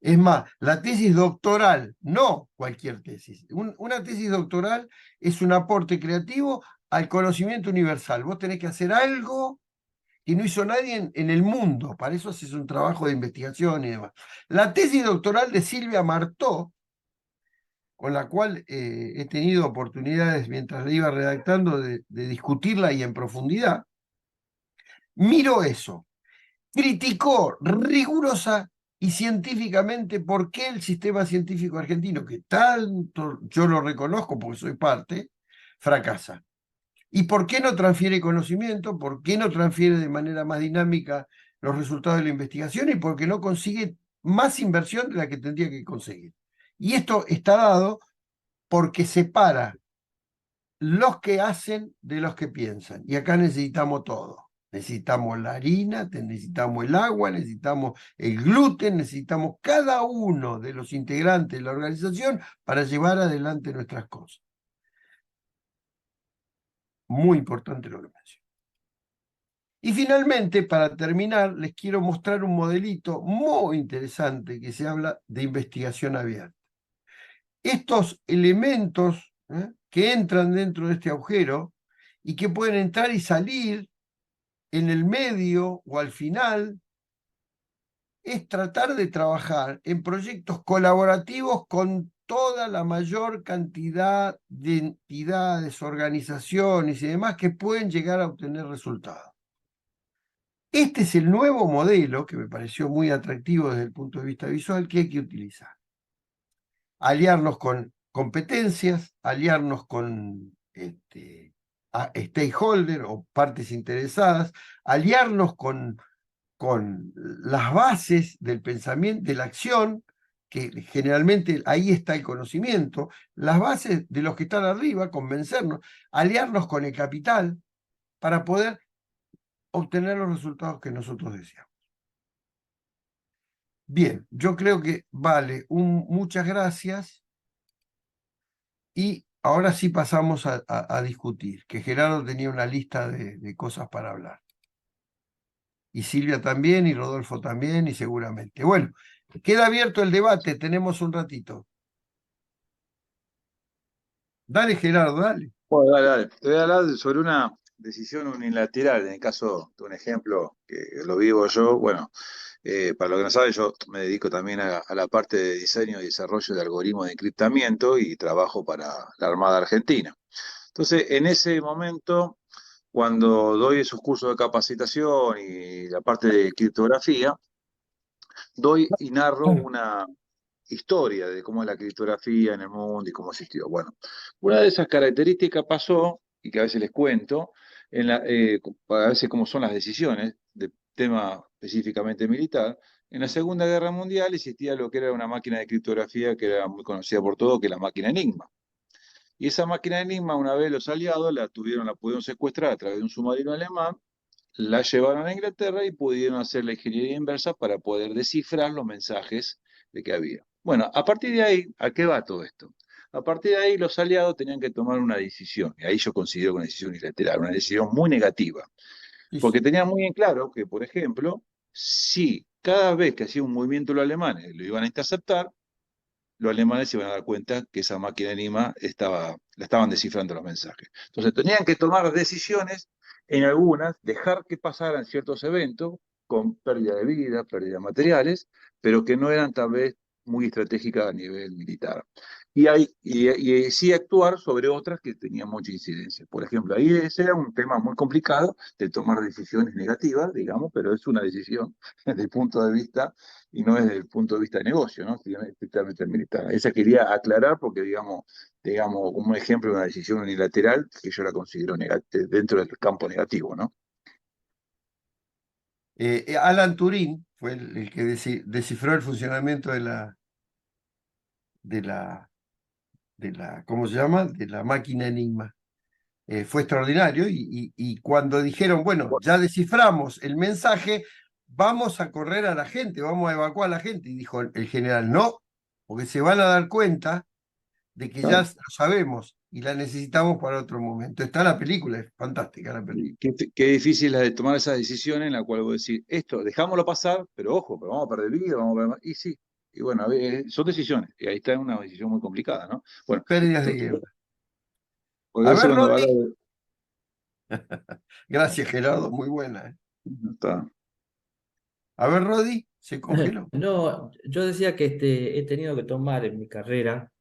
Es más, la tesis doctoral, no cualquier tesis. Una tesis doctoral es un aporte creativo al conocimiento universal. Vos tenés que hacer algo que no hizo nadie en el mundo. Para eso haces un trabajo de investigación y demás. La tesis doctoral de Silvia Martó, con la cual he tenido oportunidades mientras la iba redactando de discutirla y en profundidad, miró eso, criticó rigurosa y científicamente por qué el sistema científico argentino, que tanto yo lo reconozco porque soy parte, fracasa. ¿Y por qué no transfiere conocimiento? ¿Por qué no transfiere de manera más dinámica los resultados de la investigación? Y por qué no consigue más inversión de la que tendría que conseguir. Y esto está dado porque separa los que hacen de los que piensan. Y acá necesitamos todo. Necesitamos la harina, necesitamos el agua, necesitamos el gluten, necesitamos cada uno de los integrantes de la organización para llevar adelante nuestras cosas. Muy importante lo que menciono. Y finalmente, para terminar, les quiero mostrar un modelito muy interesante que se habla de investigación abierta. Estos elementos que entran dentro de este agujero y que pueden entrar y salir en el medio o al final, es tratar de trabajar en proyectos colaborativos con toda la mayor cantidad de entidades, organizaciones y demás que pueden llegar a obtener resultados. Este es el nuevo modelo que me pareció muy atractivo desde el punto de vista visual que hay que utilizar. Aliarnos con competencias, aliarnos con stakeholders o partes interesadas, aliarnos con las bases del pensamiento, de la acción, que generalmente ahí está el conocimiento, las bases de los que están arriba, convencernos, aliarnos con el capital para poder obtener los resultados que nosotros deseamos. Bien, yo creo que vale muchas gracias. Y ahora sí pasamos a discutir, que Gerardo tenía una lista de cosas para hablar. Y Silvia también, y Rodolfo también, y seguramente. Bueno, queda abierto el debate, tenemos un ratito. Dale, Gerardo, dale. Bueno, dale, dale. Te voy a hablar sobre una decisión unilateral, en el caso de un ejemplo que lo vivo yo. Bueno, para lo que no sabe, yo me dedico también a la parte de diseño y desarrollo de algoritmos de encriptamiento y trabajo para la Armada Argentina. Entonces, en ese momento, cuando doy esos cursos de capacitación y la parte de criptografía, doy y narro una historia de cómo es la criptografía en el mundo y cómo existió. Bueno, una de esas características pasó, y que a veces les cuento, a veces cómo son las decisiones de tema específicamente militar. En la Segunda Guerra Mundial existía lo que era una máquina de criptografía que era muy conocida por todo, que es la máquina Enigma. Y esa máquina Enigma, una vez los aliados la pudieron secuestrar a través de un submarino alemán, la llevaron a Inglaterra y pudieron hacer la ingeniería inversa para poder descifrar los mensajes de que había. Bueno, a partir de ahí, ¿a qué va todo esto? A partir de ahí, los aliados tenían que tomar una decisión, y ahí yo considero una decisión unilateral, una decisión muy negativa, Sí, porque sí. tenían muy en claro que, por ejemplo, si cada vez que hacía un movimiento los alemanes lo iban a interceptar, los alemanes se iban a dar cuenta que esa máquina Enigma la estaban descifrando los mensajes. Entonces tenían que tomar decisiones, en algunas, dejar que pasaran ciertos eventos con pérdida de vida, pérdida de materiales, pero que no eran tal vez muy estratégicas a nivel militar. Y sí actuar sobre otras que tenían mucha incidencia. Por ejemplo, ahí ese era un tema muy complicado de tomar decisiones negativas, digamos, pero es una decisión desde el punto de vista y no desde el punto de vista de negocio, ¿no? Sino estrictamente militar. Esa quería aclarar porque, digamos, como un ejemplo de una decisión unilateral que yo la considero dentro del campo negativo, ¿no? Alan Turing fue el que descifró el funcionamiento de la, ¿cómo se llama? De la máquina Enigma. Fue extraordinario y cuando dijeron, bueno, ya desciframos el mensaje, vamos a correr a la gente, vamos a evacuar a la gente. Y dijo el general, no, porque se van a dar cuenta de que ya Claro. lo sabemos y la necesitamos para otro momento. Está la película, es fantástica la película. Qué difícil es de tomar esas decisiones en la cual vos decís, esto, dejámoslo pasar, pero ojo, pero vamos a perder vida, vamos a perder... Y sí, y bueno, son decisiones, y ahí está una decisión muy complicada, ¿no? Bueno, Pérdidas de entonces, guerra. por A eso ver, cuando habla Rodri. de... Gracias, Gerardo, muy buena. Está. A ver, Rodri, se congeló. No, yo decía que he tenido que tomar en mi carrera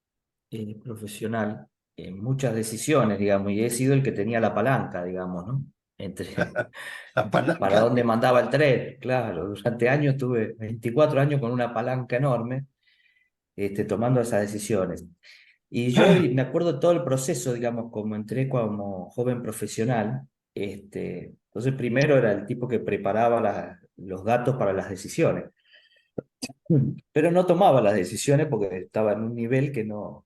profesional muchas decisiones, digamos, y he sido el que tenía la palanca, digamos, ¿no? Entre La para palanca. dónde mandaba el tren, claro. Durante años tuve 24 años con una palanca enorme, tomando esas decisiones. Y yo me acuerdo de todo el proceso, digamos, como entré como joven profesional. Entonces, primero era el tipo que preparaba los datos para las decisiones, pero no tomaba las decisiones porque estaba en un nivel que no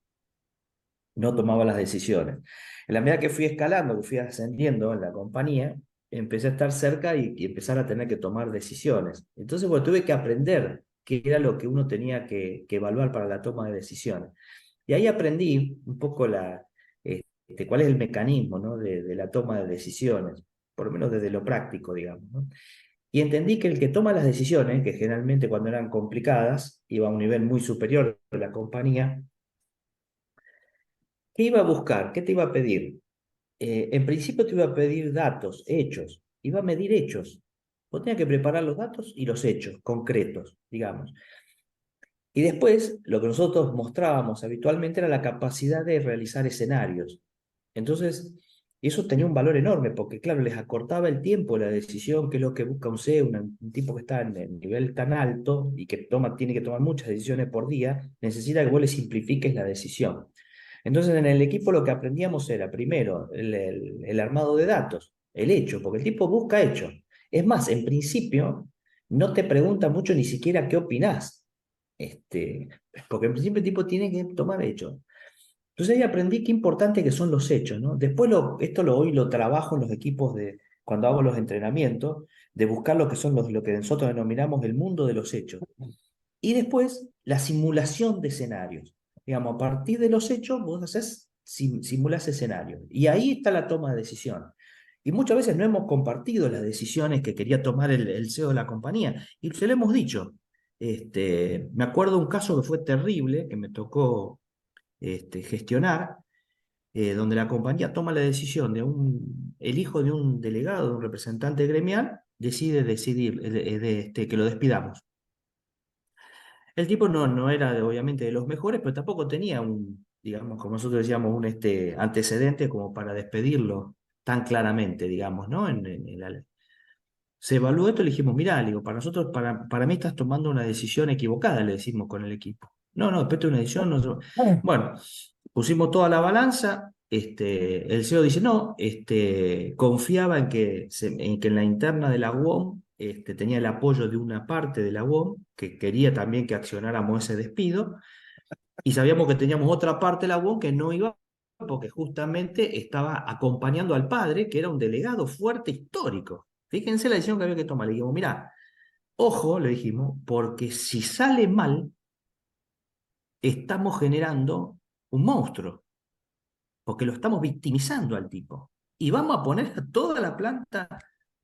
tomaba las decisiones. En la medida que fui escalando, que fui ascendiendo en la compañía, empecé a estar cerca y empezar a tener que tomar decisiones. Entonces, bueno, tuve que aprender qué era lo que uno tenía que evaluar para la toma de decisiones. Y ahí aprendí un poco cuál es el mecanismo, ¿no? de la toma de decisiones, por lo menos desde lo práctico, digamos, ¿no? Y entendí que el que toma las decisiones, que generalmente cuando eran complicadas, iba a un nivel muy superior de la compañía, ¿qué iba a buscar? ¿Qué te iba a pedir? En principio te iba a pedir datos, hechos, iba a medir hechos. Vos tenías que preparar los datos y los hechos concretos, digamos. Y después, lo que nosotros mostrábamos habitualmente era la capacidad de realizar escenarios. Entonces, eso tenía un valor enorme, porque claro, les acortaba el tiempo de la decisión, que es lo que busca un CEO, un tipo que está en el nivel tan alto y que tiene que tomar muchas decisiones por día, necesita que vos le simplifiques la decisión. Entonces, en el equipo lo que aprendíamos era, primero, el armado de datos, el hecho, porque el tipo busca hechos. Es más, en principio, no te pregunta mucho ni siquiera qué opinás, porque en principio el tipo tiene que tomar hechos. Entonces ahí aprendí qué importante que son los hechos, ¿no? Después hoy lo trabajo en los equipos cuando hago los entrenamientos, de buscar lo que son lo que nosotros denominamos el mundo de los hechos. Y después la simulación de escenarios. Digamos, a partir de los hechos vos haces simulás escenario. Y ahí está la toma de decisión. Y muchas veces no hemos compartido las decisiones que quería tomar el CEO de la compañía. Y se lo hemos dicho. Me acuerdo de un caso que fue terrible, que me tocó gestionar, donde la compañía toma la decisión de el hijo de un delegado, de un representante gremial, decide que lo despidamos. El tipo no era obviamente de los mejores, pero tampoco tenía digamos, como nosotros decíamos, un antecedente como para despedirlo tan claramente, digamos, ¿no? En la ley. Se evaluó esto y le dijimos, mirá, le digo, para mí estás tomando una decisión equivocada, le decimos con el equipo. No, después de una decisión. Bueno, pusimos toda la balanza. El CEO dice, no, confiaba en que en la interna de la UOM tenía el apoyo de una parte de la UOM que quería también que accionáramos ese despido, y sabíamos que teníamos otra parte de la UOM que no iba porque justamente estaba acompañando al padre, que era un delegado fuerte histórico. Fíjense la decisión que había que tomar. Le dijimos, mirá, ojo, le dijimos, porque si sale mal, estamos generando un monstruo, porque lo estamos victimizando al tipo. Y vamos a poner a toda la planta.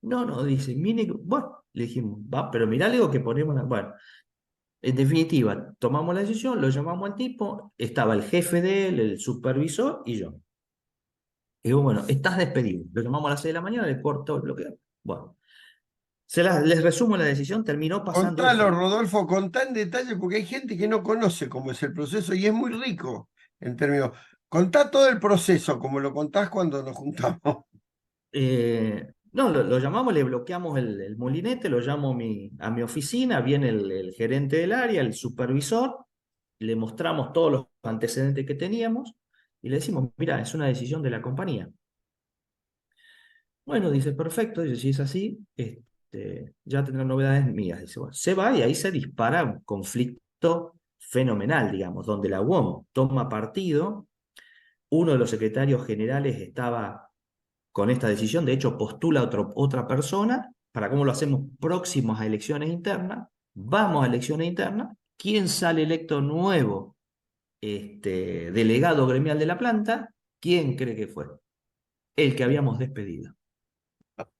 No, dice, mire, bueno, le dijimos, va, pero mirá, le digo que ponemos bueno. En definitiva, tomamos la decisión, lo llamamos al tipo, estaba el jefe de él, el supervisor y yo. Y digo, bueno, estás despedido. Lo llamamos a las 6 de la mañana, le corto el bloqueo. Bueno, les resumo la decisión, terminó pasando Contalo, eso. Rodolfo, contá en detalle, porque hay gente que no conoce cómo es el proceso y es muy rico en términos. Contá todo el proceso, como lo contás cuando nos juntamos. No, lo llamamos, le bloqueamos el molinete, lo llamo a mi oficina, viene el gerente del área, el supervisor, le mostramos todos los antecedentes que teníamos y le decimos, mira, es una decisión de la compañía. Bueno, dice, perfecto, dice, si es así, ya tendrán novedades mías. Dice, bueno, se va y ahí se dispara un conflicto fenomenal, digamos, donde la UOM toma partido, uno de los secretarios generales estaba con esta decisión, de hecho postula a otra persona, para cómo lo hacemos próximos a elecciones internas, vamos a elecciones internas, ¿quién sale electo nuevo delegado gremial de la planta? ¿Quién cree que fue? El que habíamos despedido.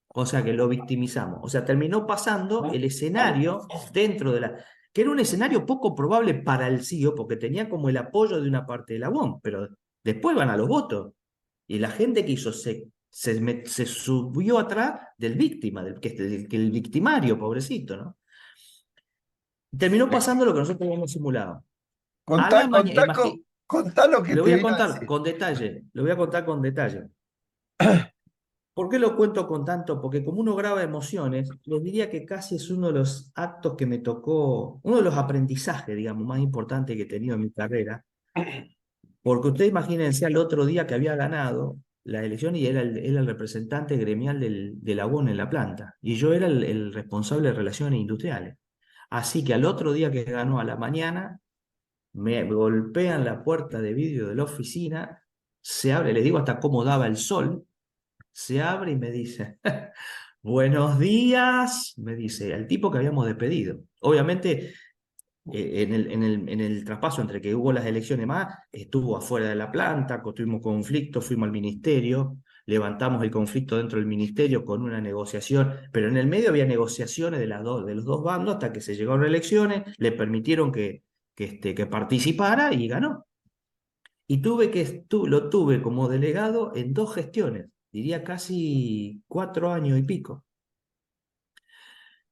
O sea que lo victimizamos. O sea, terminó pasando el escenario dentro de que era un escenario poco probable para el CEO, porque tenía como el apoyo de una parte de la UOM, pero después van a los votos. Y la gente que hizo se subió atrás del víctima, el victimario, pobrecito, ¿no? Terminó pasando lo que nosotros habíamos simulado. A Contá, la mañana, contá lo que lo te voy a vino a contar decir. con detalle, lo voy a contar con detalle. ¿Por qué lo cuento con tanto? Porque como uno graba emociones, les diría que casi es uno de los actos que me tocó, uno de los aprendizajes, digamos, más importantes que he tenido en mi carrera. Porque ustedes imagínense al otro día que había ganado la elección y era el representante gremial de la UON en la planta. Y yo era el responsable de relaciones industriales. Así que al otro día que ganó a la mañana, me golpean la puerta de vidrio de la oficina, se abre, les digo hasta cómo daba el sol, se abre y me dice, buenos días, me dice, al tipo que habíamos despedido. Obviamente, en el traspaso entre que hubo las elecciones más, estuvo afuera de la planta, tuvimos conflictos, fuimos al ministerio, levantamos el conflicto dentro del ministerio con una negociación, pero en el medio había negociaciones de los dos bandos hasta que se llegó a las elecciones, le permitieron que participara y ganó. Y lo tuve como delegado en 2 gestiones, diría casi 4 años y pico.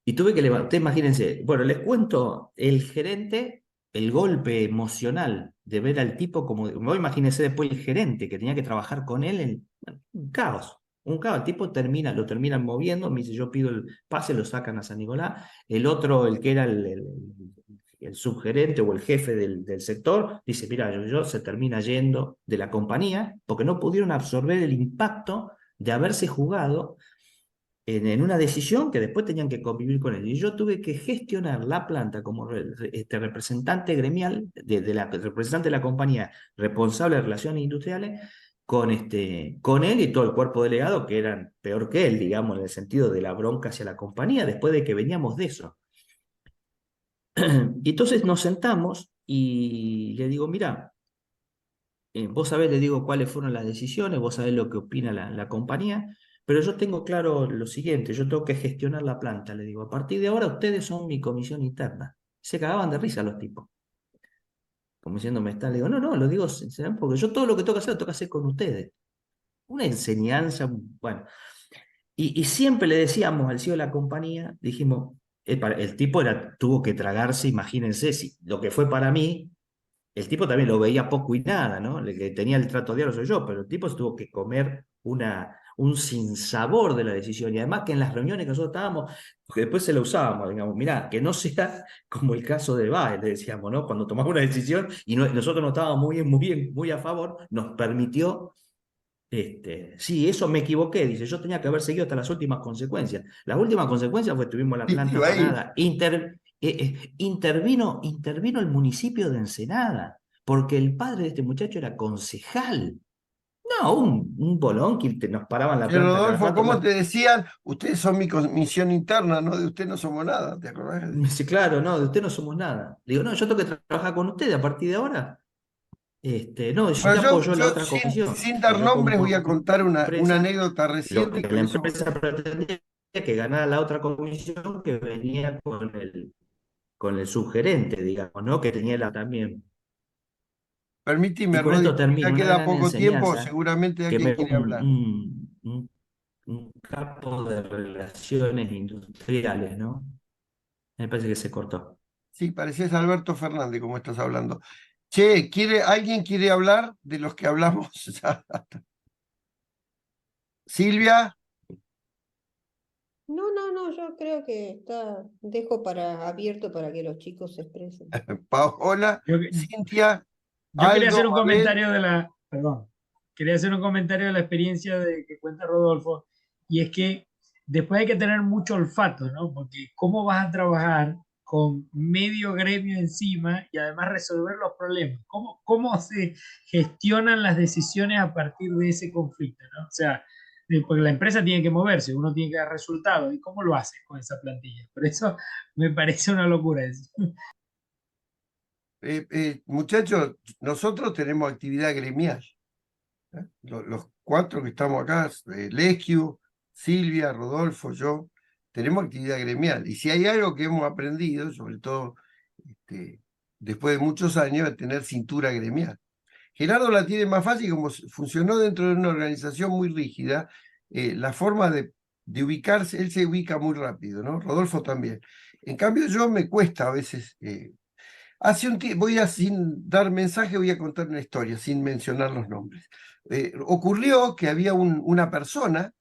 Y tuve que levantar, imagínense, bueno, les cuento, el gerente, el golpe emocional de ver al tipo como, imagínense después el gerente que tenía que trabajar con él, un caos, el tipo lo terminan moviendo, me dice, yo pido el pase, lo sacan a San Nicolás, el otro, el que era el subgerente o el jefe del sector, dice, mira, yo se termina yendo de la compañía porque no pudieron absorber el impacto de haberse jugado en una decisión que después tenían que convivir con él. Y yo tuve que gestionar la planta como representante gremial, representante de la compañía responsable de relaciones industriales, con él y todo el cuerpo delegado, que eran peor que él, digamos, en el sentido de la bronca hacia la compañía, después de que veníamos de eso. Y entonces nos sentamos y le digo, mira, vos sabés, le digo, cuáles fueron las decisiones, vos sabés lo que opina la compañía, pero yo tengo claro lo siguiente, yo tengo que gestionar la planta, le digo, a partir de ahora ustedes son mi comisión interna. Se cagaban de risa los tipos, como diciendo, me está, le digo, no, no, lo digo sinceramente, porque yo todo lo que tengo que hacer lo tengo que hacer con ustedes. Una enseñanza, bueno. Y siempre le decíamos al CEO de la compañía, dijimos, el tipo tuvo que tragarse, imagínense, si, lo que fue para mí, el tipo también lo veía poco y nada, ¿no? El que tenía el trato diario soy yo, pero el tipo se tuvo que comer un sinsabor de la decisión. Y además que en las reuniones que nosotros estábamos, que después se lo usábamos, digamos, mirá, que no sea como el caso de Baez, le decíamos, ¿no? Cuando tomamos una decisión y nosotros no estábamos muy a favor, nos permitió sí, eso me equivoqué, dice, yo tenía que haber seguido hasta las últimas consecuencias. Las últimas consecuencias fue tuvimos la Sí, planta iba ahí. parada, intervino el municipio de Ensenada, porque el padre de este muchacho era concejal. No, un bolón que nos paraban la planta cada Rodolfo, rato. ¿cómo te decían? Ustedes son mi comisión interna, ¿no? De usted no somos nada, ¿te acordás? Me dice, claro, no, de usted no somos nada. Le digo, no, yo tengo que trabajar con usted a partir de ahora. No, yo te Bueno, apoyo en la yo otra comisión. sin Que dar yo como nombres voy a contar una empresa, anécdota lo reciente y que con la eso. empresa pretendía que ganara la otra comisión que venía con el subgerente, digamos, ¿no? Que tenía la también. Y Permíteme, con Rodi, esto porque ya termino, una queda gran poco tiempo, enseñanza seguramente que alguien me quiere hablar. un capo de relaciones industriales, ¿no? Me parece que se cortó. Sí, pareces Alberto Fernández, como estás hablando. Che, ¿alguien quiere hablar de los que hablamos? Silvia, No, no, no, yo creo que dejo abierto para que los chicos se expresen. Paola, Yo, Cintia, yo quería Aldo, hacer un Mabel. comentario perdón, quería hacer un comentario de la experiencia que cuenta Rodolfo, y es que después hay que tener mucho olfato, ¿no? Porque ¿cómo vas a trabajar con medio gremio encima y además resolver los problemas? ¿Cómo se gestionan las decisiones a partir de ese conflicto, ¿no? O sea, porque la empresa tiene que moverse, uno tiene que dar resultados, ¿y cómo lo hace con esa plantilla? Por eso me parece una locura eso. Muchachos, nosotros tenemos actividad gremial. Los cuatro que estamos acá, Lesquiu, Silvia, Rodolfo, yo, tenemos actividad gremial. Y si hay algo que hemos aprendido, sobre todo después de muchos años, es tener cintura gremial. Gerardo la tiene más fácil, como funcionó dentro de una organización muy rígida, la forma de ubicarse, él se ubica muy rápido, ¿no? Rodolfo también. En cambio, yo me cuesta a veces. Hace un tiempo, sin dar mensaje, voy a contar una historia, sin mencionar los nombres. Ocurrió que había una persona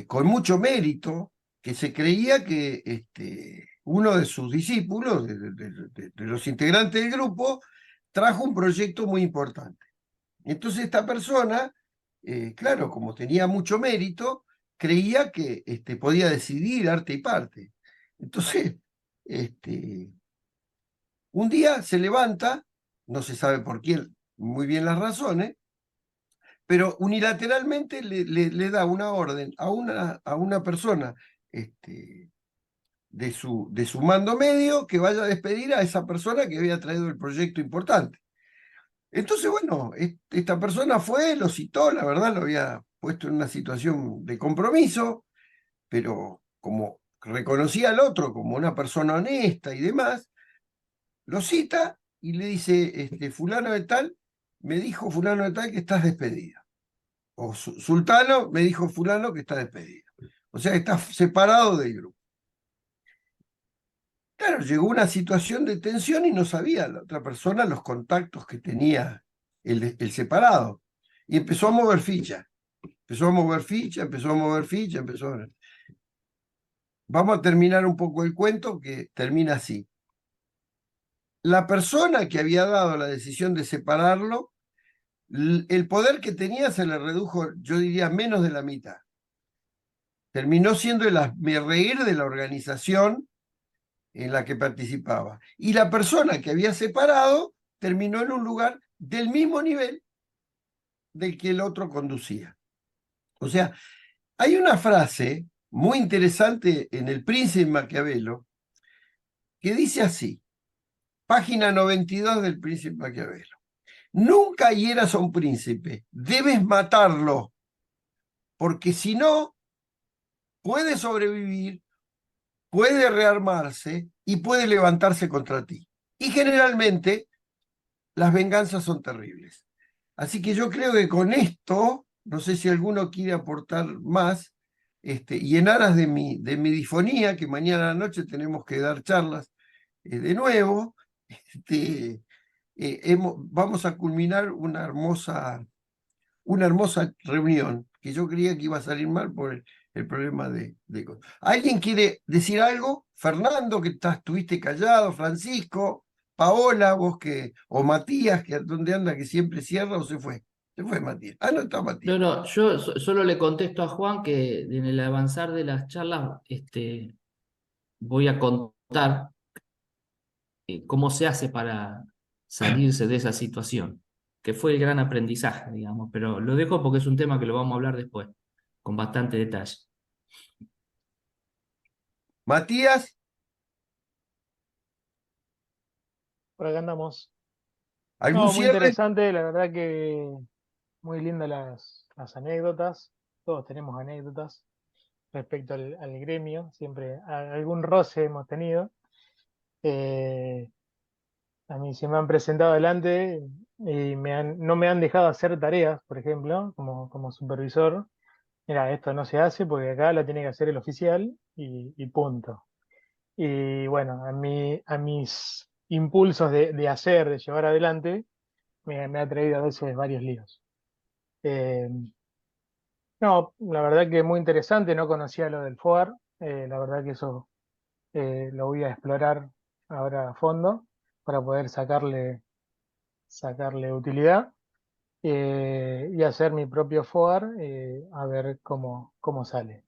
con mucho mérito, que se creía que uno de sus discípulos, de los integrantes del grupo, trajo un proyecto muy importante. Entonces esta persona, claro, como tenía mucho mérito, creía que podía decidir arte y parte. Entonces, un día se levanta, no se sabe por quién, muy bien las razones, pero unilateralmente le da una orden a una persona de su mando medio que vaya a despedir a esa persona que había traído el proyecto importante. Entonces, bueno, esta persona fue, lo citó, la verdad lo había puesto en una situación de compromiso, pero como reconocía al otro como una persona honesta y demás, lo cita y le dice, fulano de tal, me dijo fulano de tal que estás despedido. O sultano me dijo fulano que está despedido. O sea, estás separado del grupo. Claro, llegó una situación de tensión y no sabía la otra persona los contactos que tenía el separado. Y empezó a mover ficha. Empezó a mover ficha, empezó a mover ficha, empezó a... Vamos a terminar un poco el cuento que termina así. La persona que había dado la decisión de separarlo, el poder que tenía se le redujo, yo diría, menos de la mitad. Terminó siendo el hazmerreír de la organización en la que participaba. Y la persona que había separado terminó en un lugar del mismo nivel del que el otro conducía. O sea, hay una frase muy interesante en El Príncipe Maquiavelo que dice así, página 92 del Príncipe Maquiavelo. Nunca hieras a un príncipe, debes matarlo, porque si no, puede sobrevivir, puede rearmarse y puede levantarse contra ti. Y generalmente las venganzas son terribles. Así que yo creo que con esto, no sé si alguno quiere aportar más, y en aras de mi difonía, que mañana a la noche tenemos que dar charlas de nuevo, vamos a culminar una hermosa reunión, que yo creía que iba a salir mal por el problema de... ¿Alguien quiere decir algo? Fernando, que estuviste callado, Francisco, Paola, vos que, o Matías, que dónde anda, que siempre cierra o se fue. Se fue Matías. Ah, no está Matías. No, yo solo le contesto a Juan que en el avanzar de las charlas voy a contar cómo se hace para salirse de esa situación, que fue el gran aprendizaje, digamos, pero lo dejo porque es un tema que lo vamos a hablar después, con bastante detalle. Matías, Por acá andamos. ¿algún No, muy cierre? interesante, la verdad que muy lindas las anécdotas. Todos tenemos anécdotas respecto al gremio, siempre algún roce hemos tenido. Eh, a mí se me han presentado adelante y no me han dejado hacer tareas, por ejemplo, como supervisor. Mira, esto no se hace porque acá la tiene que hacer el oficial y punto. Y bueno, a mis impulsos de hacer, de llevar adelante, me ha traído a veces varios líos. Eh, no, la verdad que muy interesante, no conocía lo del FOAR, la verdad que eso lo voy a explorar ahora a fondo para poder sacarle utilidad y hacer mi propio FOAR a ver cómo sale.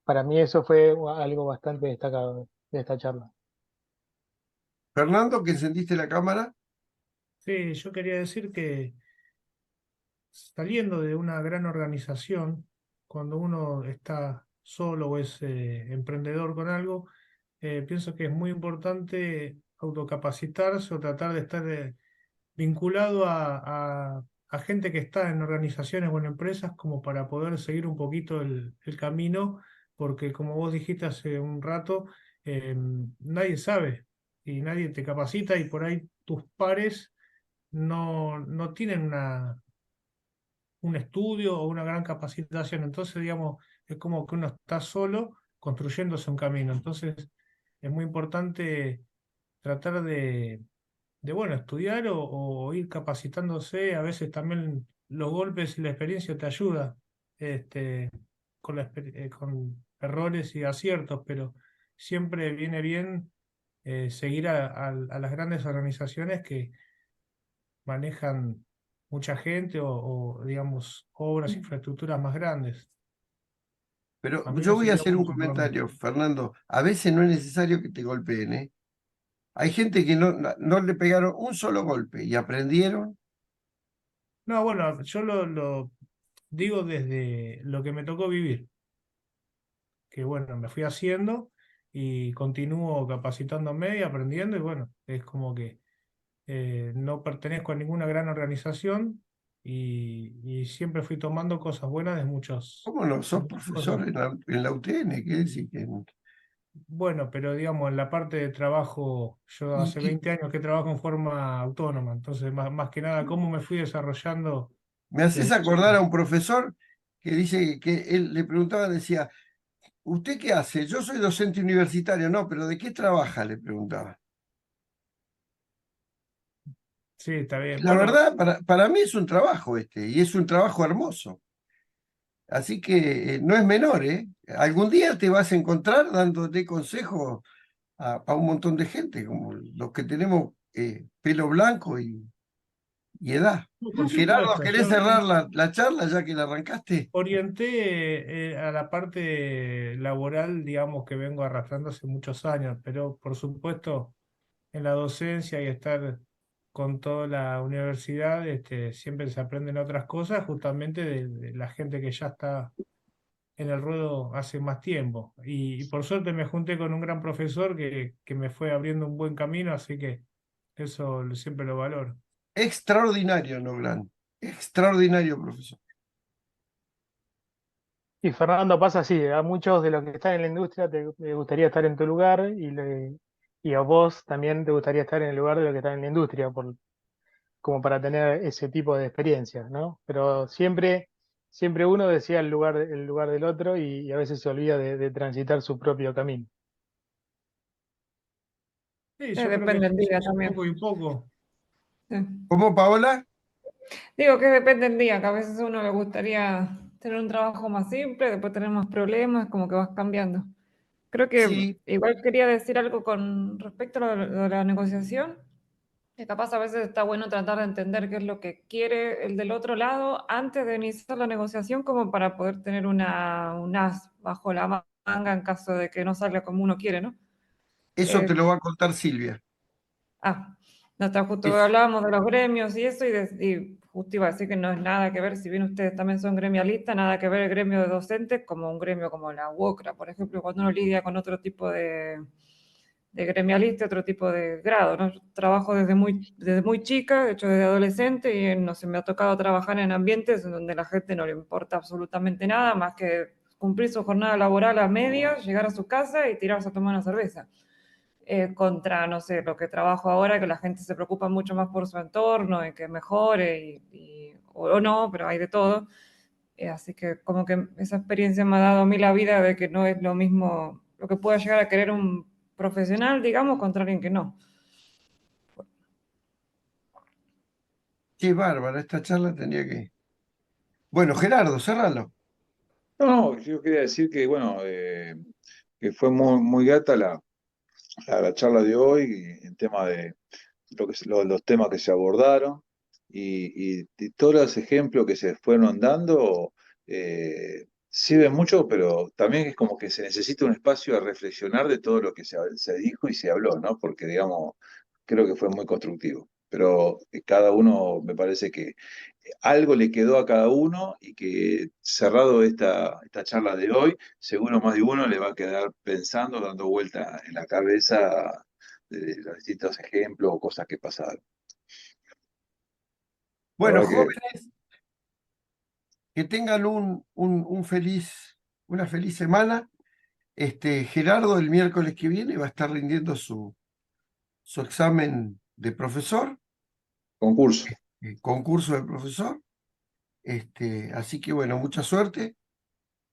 Para mí eso fue algo bastante destacado de esta charla. Fernando, que encendiste la cámara. Sí, yo quería decir que saliendo de una gran organización, cuando uno está solo o es emprendedor con algo, pienso que es muy importante autocapacitarse o tratar de estar vinculado a gente que está en organizaciones o en empresas como para poder seguir un poquito el camino, porque como vos dijiste hace un rato, nadie sabe y nadie te capacita y por ahí tus pares no tienen un estudio o una gran capacitación. Entonces, digamos, es como que uno está solo construyéndose un camino. Entonces, es muy importante tratar bueno, estudiar o ir capacitándose. A veces también los golpes y la experiencia te ayuda con errores y aciertos, pero siempre viene bien seguir a las grandes organizaciones que manejan mucha gente digamos, obras, infraestructuras más grandes. Pero A mí yo me voy a sirvió hacer un mucho por mí. comentario, Fernando. A veces no es necesario que te golpeen, ¿eh? Hay gente que no le pegaron un solo golpe y aprendieron. No, bueno, yo lo digo desde lo que me tocó vivir, que bueno, me fui haciendo y continúo capacitándome y aprendiendo y bueno, es como que no pertenezco a ninguna gran organización y siempre fui tomando cosas buenas de ¿Cómo no? de Sos muchas cosas. profesor en la UTN, ¿qué decir? Bueno, pero digamos, en la parte de trabajo, yo hace Y 20 años que trabajo en forma autónoma, entonces más que nada, cómo me fui desarrollando me haces desde acordar chico. a un profesor que dice que él le preguntaba, decía, ¿usted qué hace? Yo soy docente universitario, no, pero ¿de qué trabaja? Le preguntaba. Sí, está bien. La Bueno, verdad, para mí es un trabajo y es un trabajo hermoso. Así que no es menor, ¿eh? Algún día te vas a encontrar dándote consejos a un montón de gente, como los que tenemos pelo blanco y edad. por Gerardo, supuesto, ¿querés yo cerrar la charla ya que la arrancaste? orienté a la parte laboral, digamos, que vengo arrastrando hace muchos años, pero por supuesto en la docencia y estar con toda la universidad, siempre se aprenden otras cosas justamente de la gente que ya está en el ruedo hace más tiempo. Y por suerte me junté con un gran profesor que me fue abriendo un buen camino, así que eso siempre lo valoro. Extraordinario, Noglan. Extraordinario, profesor. Y Fernando, pasa así, a muchos de los que están en la industria te gustaría estar en tu lugar y a vos también te gustaría estar en el lugar de los que están en la industria, como para tener ese tipo de experiencias, ¿no? Pero siempre uno decía el lugar del otro y a veces se olvida de transitar su propio camino. Sí, yo creo que Depende del día es un también. poco y poco. Sí. ¿Cómo, Paola? Digo que depende del día, que a veces a uno le gustaría tener un trabajo más simple, después tener más problemas, como que vas cambiando. Creo que Sí, igual quería decir algo con respecto a lo de la negociación, que capaz a veces está bueno tratar de entender qué es lo que quiere el del otro lado antes de iniciar la negociación, como para poder tener un as bajo la manga en caso de que no salga como uno quiere, ¿no? eso te Eh, lo va a contar Silvia. no está justo Es- hablábamos de los gremios y eso, y justo iba a decir que no es nada que ver, si bien ustedes también son gremialistas, nada que ver el gremio de docentes como un gremio como la UOCRA, por ejemplo, cuando uno lidia con otro tipo de gremialista, otro tipo de grado, ¿no? Yo trabajo desde muy chica, de hecho desde adolescente, y no se me ha tocado trabajar en ambientes en donde la gente no le importa absolutamente nada más que cumplir su jornada laboral a medias, llegar a su casa y tirarse a tomar una cerveza. Contra, no sé, lo que trabajo ahora, que la gente se preocupa mucho más por su entorno y que mejore, o no, pero hay de todo. Así que como que esa experiencia me ha dado a mí la vida de que no es lo mismo lo que pueda llegar a querer un profesional, digamos, contra alguien que no. Qué bárbara, esta charla tenía que... Bueno, Gerardo, cerralo. No, yo quería decir que, bueno, que fue muy grata la charla de hoy en tema de los temas que se abordaron y todos los ejemplos que se fueron dando sirven mucho, pero también es como que se necesita un espacio a reflexionar de todo lo que se dijo y se habló, ¿no? Porque, digamos, creo que fue muy constructivo. Pero cada uno, me parece que algo le quedó a cada uno y que cerrado esta charla de hoy, seguro más de uno le va a quedar pensando, dando vuelta en la cabeza de los distintos ejemplos o cosas que pasaron. La Bueno, verdad que jóvenes, que tengan una feliz semana. Gerardo el miércoles que viene va a estar rindiendo su examen de profesor, concurso. concurso de profesor. Así que bueno, mucha suerte,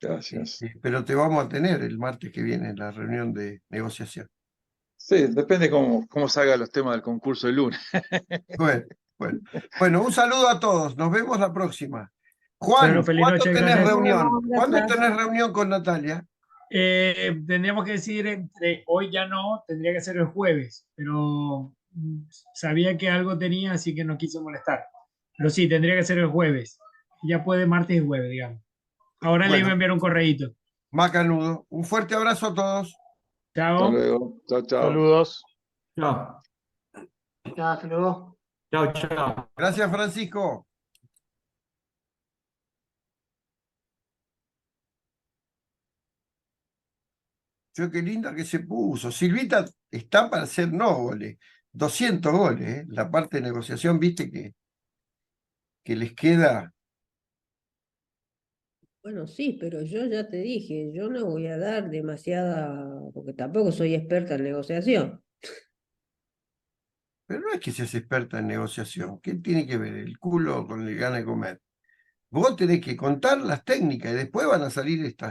Gracias. pero te vamos a tener el martes que viene en la reunión de negociación. Sí, depende cómo salgan los temas del concurso el lunes. Bueno, bueno. Bueno, un saludo a todos. Nos vemos la próxima. Bueno, Juan, feliz ¿cuándo noche, tenés gracias. Nos reunión? vemos, ¿Cuándo gracias. tenés reunión con Natalia? Tendríamos que decir entre hoy ya no, tendría que ser el jueves, pero sabía que algo tenía, así que no quise molestar. Pero sí, tendría que ser el jueves. Ya puede martes y jueves, digamos. Ahora le iba a Bueno, enviar un correíto. macanudo. Un fuerte abrazo a todos. Hasta Chao. luego. Chao, chao. Saludos. Chao, Ya, hasta luego. chao, chao. Gracias, Francisco. Yo qué linda que se puso. Silvita está para hacer no goles. 200 goles, ¿eh? La parte de negociación, viste que les queda. Bueno, sí, pero yo ya te dije, yo no voy a dar demasiada, porque tampoco soy experta en negociación. Pero no es que seas experta en negociación. ¿Qué tiene que ver el culo con el gana de comer? Vos tenés que contar las técnicas y después van a salir estas